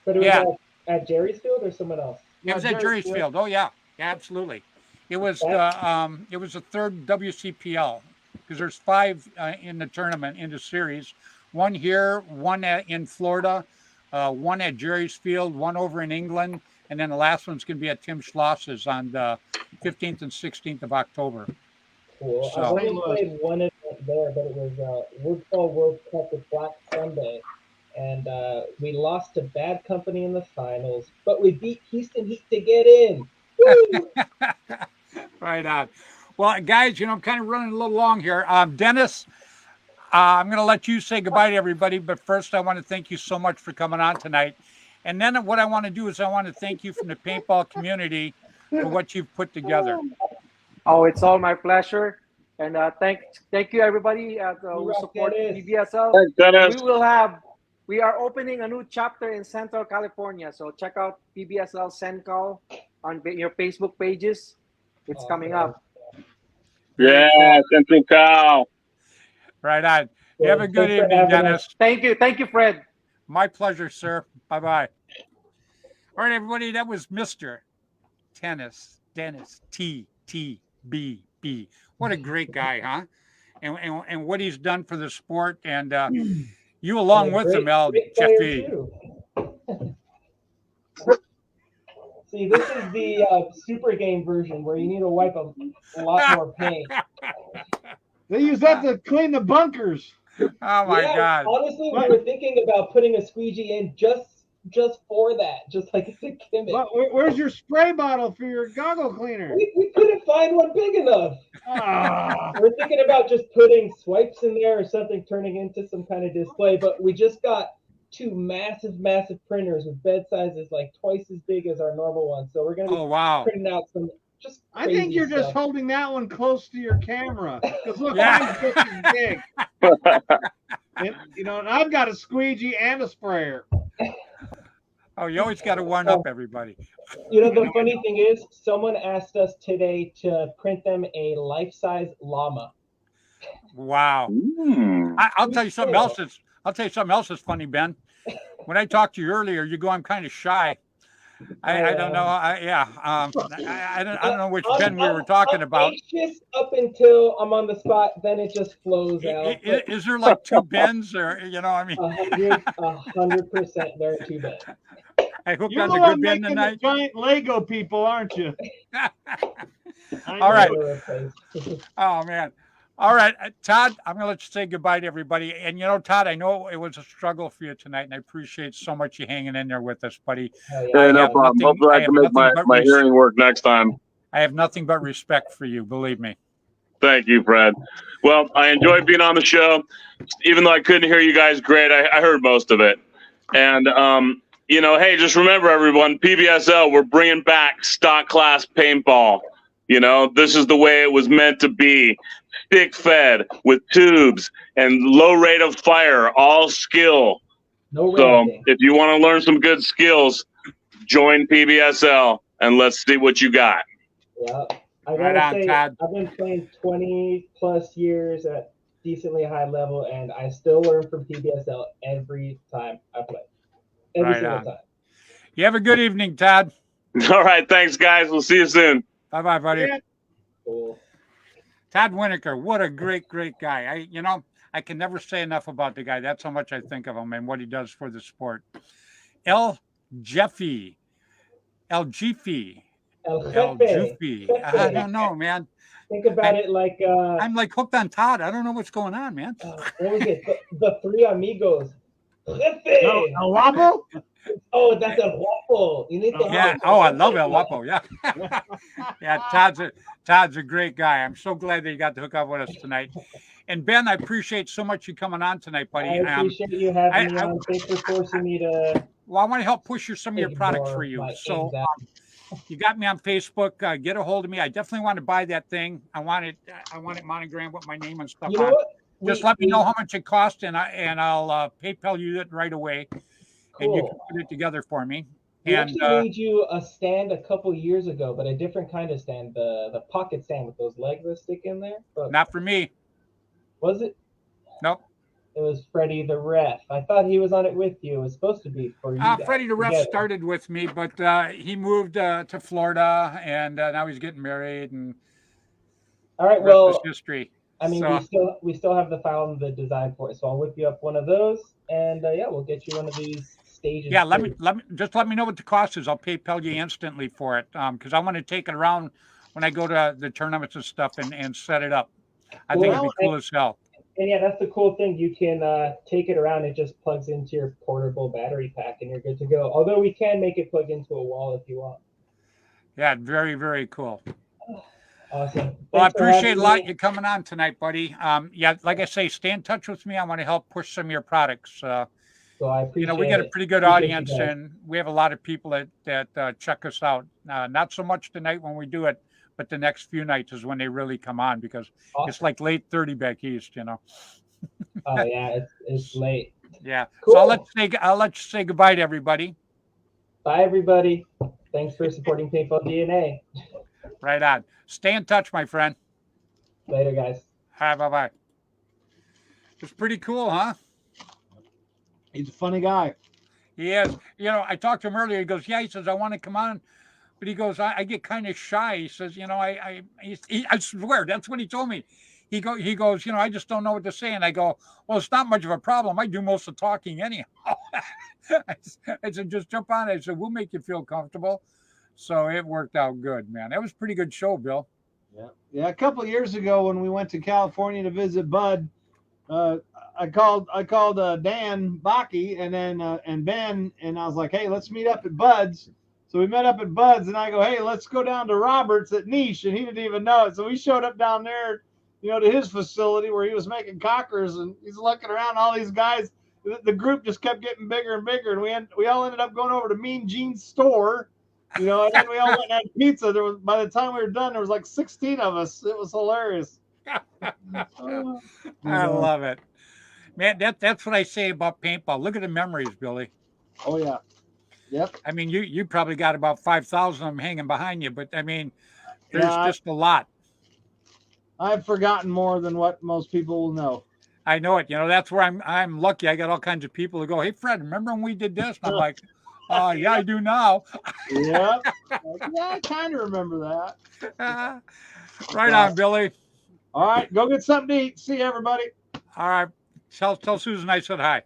But it was at Jerry's Field or someone else? It was at Jerry's Field. Oh yeah, absolutely. It was the third WCPL, because there's 5 in the tournament, in the series. One here, one in Florida, one at Jerry's Field, one over in England, and then the last one's going to be at Tim Schloss's on the 15th and 16th of October. Cool. So, I've only played one event there, but it was Woods Ball World Cup with Black Sunday. And we lost to Bad Company in the finals, but we beat Houston Heat to get in. Woo! Right on. Well, guys, you know, I'm kind of running a little long here. Dennis, I'm going to let you say goodbye to everybody, but first I want to thank you so much for coming on tonight. And then what I want to do is I want to thank you from the paintball community for what you've put together. Oh, it's all my pleasure. And thank you, everybody who support PBSL. Thanks, Dennis. We are opening a new chapter in Central California. So check out PBSL Central on your Facebook pages. It's coming up. Yeah, Central Cal. Right on. You have a good evening, Dennis. Thank you, Fred. My pleasure, sir. Bye-bye. All right, everybody, that was Mr. Dennis TTBB. What a great guy, huh? And what he's done for the sport, and you along with him, Jeffy. See, this is the super game version where you need to wipe a lot more paint. They use that to clean the bunkers. Oh my God! Honestly, we were thinking about putting a squeegee in just for that, just like it's a gimmick. Well, where's your spray bottle for your goggle cleaner? We couldn't find one big enough. We're thinking about just putting swipes in there or something, turning into some kind of display. But we just got 2 massive printers with bed sizes like twice as big as our normal one. So we're gonna be printing out some. I think you're just holding that one close to your camera. Because look, mine's just as big. And, you know, and I've got a squeegee and a sprayer. Oh, you always got to one up everybody. You know, the funny thing is, someone asked us today to print them a life-size llama. Wow. I'll tell you something else. I'll tell you something else that's funny, Ben. When I talked to you earlier, you go, I'm kind of shy. I don't know. I don't know which Ben we were talking about. Anxious up until I'm on the spot, then it just flows out. Is there like 2 Bens, or you know? I mean, 100%. There are 2 Bens. I hope You're that's the a good one Ben making tonight. the giant Lego people, aren't you? All right. Oh man. All right, Todd, I'm going to let you say goodbye to everybody. And, you know, Todd, I know it was a struggle for you tonight, and I appreciate so much you hanging in there with us, buddy. Yeah, no problem. Hopefully I can make my hearing work next time. I have nothing but respect for you, believe me. Thank you, Fred. Well, I enjoyed being on the show. Even though I couldn't hear you guys great, I heard most of it. And, you know, hey, just remember, everyone, PBSL, we're bringing back stock class paintball. You know, this is the way it was meant to be. stick fed with tubes and low rate of fire, all skill. No So ranting. if you want to learn some good skills, join PBSL and let's see what you got. Yeah. I Right gotta on, say, Todd. I've been playing 20 plus years at decently high level, and I still learn from PBSL every time I play. Every Right single on. time. You have a good evening, Todd. All right, thanks, guys. We'll see you soon. Bye-bye, buddy. Yeah. Cool. Todd Winokur, what a great guy. I can never say enough about the guy. That's how much I think of him and what he does for the sport. El Jefe. El El Jefe. Jufi. I don't know, man. Think about it like I'm like hooked on Todd. I don't know what's going on, man. what was it? The Three Amigos. Jefe. No, El Guapo? Oh, that's a waffle. You need to Yeah. Oh, I love El Guapo. Yeah. Yeah. Todd's a great guy. I'm so glad that you got to hook up with us tonight. And Ben, I appreciate so much you coming on tonight, buddy. I appreciate you having me on. Thanks for forcing me to. Well, I want to help push some of your products ignore for you. my So anxiety. you got me on Facebook. Get a hold of me. I definitely want to buy that thing. I want it monogrammed with my name and stuff You know on. what? Just let me know how much it costs, and I'll PayPal you it right away, and you can Cool. put it together for me. We And actually made you a stand a couple years ago, but a different kind of stand, the pocket stand with those legs that stick in there. But not for me. was it? Nope. It was Freddy the ref. I thought he was on it with you. It was supposed to be for you. guys Freddie the ref together. started with me, but he moved to Florida, and now he's getting married, and All right. the rest Well, is history. I mean, So- we still have the file and the design for it, so I'll whip you up one of those, and yeah, we'll get you one of these stages. Yeah, let too. me know what the cost is. I'll PayPal you instantly for it, because I want to take it around when I go to the tournaments and stuff and set it up. I think it'd be cool as hell. And yeah, that's the cool thing. You can take it around. It just plugs into your portable battery pack, and you're good to go. Although we can make it plug into a wall if you want. Yeah, very, very cool. Awesome. Well, I Thanks for appreciate having a lot me. you coming on tonight, buddy. Yeah, like I say, stay in touch with me. I want to help push some of your products. So I appreciate we got a pretty good Appreciate you audience, guys. and we have a lot of people that check us out. Not so much tonight when we do it, but the next few nights is when they really come on because it's like late 30 back east, Oh yeah, it's late. Yeah. Cool. So I'll let you say goodbye to everybody. Bye everybody. Thanks for supporting Paintball DNA. Right on. Stay in touch, my friend. Later, guys. Hi, bye-bye. It's pretty cool, huh? He's a funny guy. He is. I talked to him earlier. He goes, yeah, he says, I want to come on. But he goes, I get kind of shy. He says, I swear, that's what he told me. He goes, I just don't know what to say. And I go, well, it's not much of a problem. I do most of the talking anyhow. I said, just jump on. I said, we'll make you feel comfortable. So it worked out good, man. That was a pretty good show, Bill. Yeah. A couple of years ago when we went to California to visit Bud, I called Dan Bakke and Ben, and I was like, hey, let's meet up at Bud's. So we met up at Bud's, and I go, hey, let's go down to Roberts at Niche, and he didn't even know it. So we showed up down there, to his facility where he was making cockers, and he's looking around. All these guys, the group just kept getting bigger and bigger, and we all ended up going over to Mean Gene's store. And then we all went and had pizza. By the time we were done, there was like 16 of us. It was hilarious. I love it, man. That's what I say about paintball. Look at the memories, Billy. Oh yeah, yep. I mean, you probably got about 5,000 of them hanging behind you, but I mean, there's just a lot. I've forgotten more than what most people will know. I know it. That's where I'm lucky. I got all kinds of people who go, hey, Fred, remember when we did this? And I'm like, yeah, I do now. Yeah, I kind of remember that. Right on, Billy. All right, go get something to eat. See you, everybody. All right. Tell Susan I said hi.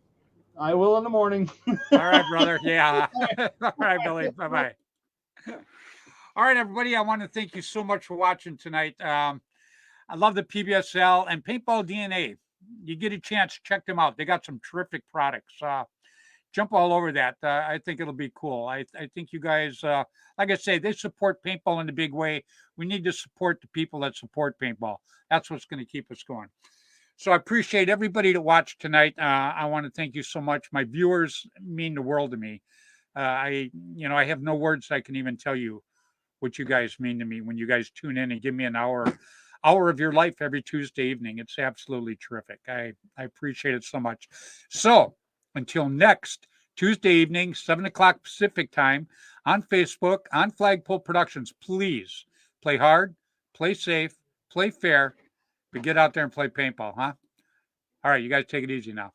I will in the morning. All right, brother. Yeah. All right, Billy. Bye-bye. All right, everybody. I want to thank you so much for watching tonight. I love the PBSL and Paintball DNA. You get a chance, check them out. They got some terrific products. Jump all over that. I think it'll be cool. I think you guys, like I say, they support paintball in a big way. We need to support the people that support paintball. That's what's going to keep us going. So I appreciate everybody that watched tonight. I want to thank you so much. My viewers mean the world to me. I have no words I can even tell you what you guys mean to me when you guys tune in and give me an hour hour of your life every Tuesday evening. It's absolutely terrific. I appreciate it so much. So until next Tuesday evening, 7 o'clock Pacific time on Facebook, on Flagpole Productions, please play hard, play safe, play fair, but get out there and play paintball, huh? All right, you guys take it easy now.